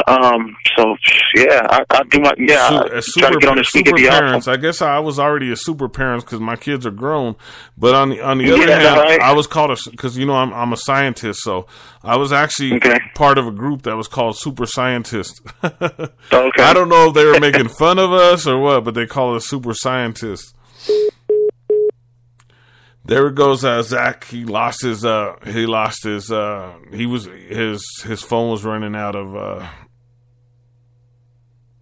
So, yeah, I'll do my, try to get on this week. Parents. I guess I was already a super parent because my kids are grown. But on the other hand, I was called because, I'm a scientist. So I was actually part of a group that was called Super Scientist. Okay. I don't know if they were making fun of us or what, but they call us Super Scientists. There it goes, Zack. His phone was running out of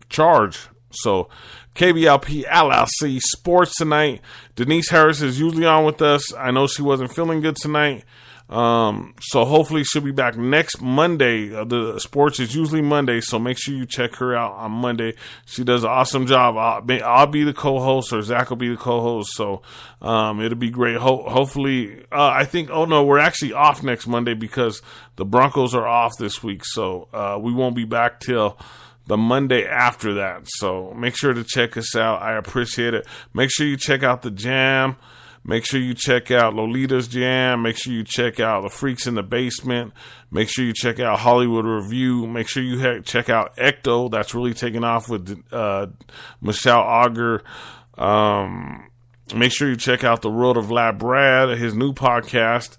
charge. So Kblp Llc Sports tonight. Denise Harris is usually on with us. I know she wasn't feeling good tonight. So hopefully she'll be back next Monday. The sports is usually Monday, so make sure you check her out on Monday. She does an awesome job. I'll be the co-host, or Zack will be the co-host, so it'll be great. Hopefully, I think, we're actually off next Monday because the Broncos are off this week, so we won't be back till the Monday after that. So make sure to check us out. I appreciate it. Make sure you check out the Jam. Make sure you check out Lolita's Jam. Make sure you check out The Freaks in the Basement. Make sure you check out Hollywood Review. Make sure you check out Ecto. That's really taking off with Michelle Auger. Make sure you check out The World of Vlad Brad, his new podcast.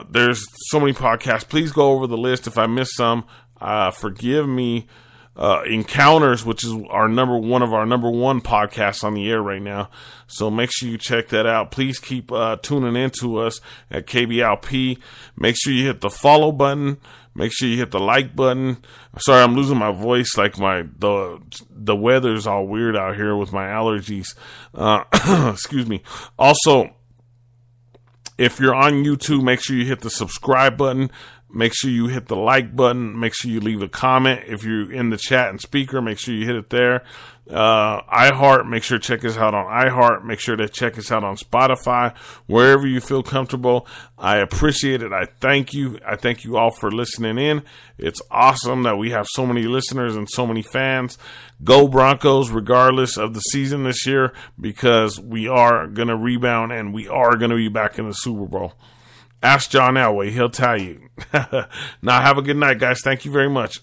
There's so many podcasts. Please go over the list. If I missed some, forgive me. Encounters, which is one of our number one podcasts on the air right now. So make sure you check that out. Please keep tuning into us at KBLP. Make sure you hit the follow button. Make sure you hit the like button. Sorry, I'm losing my voice. Like the weather's all weird out here with my allergies. Excuse me. Also, if you're on YouTube, make sure you hit the subscribe button. Make sure you hit the like button. Make sure you leave a comment. If you're in the chat and speaker, make sure you hit it there. iHeart, make sure to check us out on iHeart. Make sure to check us out on Spotify, wherever you feel comfortable. I appreciate it. I thank you. I thank you all for listening in. It's awesome that we have so many listeners and so many fans. Go Broncos, regardless of the season this year, because we are going to rebound and we are going to be back in the Super Bowl. Ask John Elway. He'll tell you. Now, have a good night, guys. Thank you very much.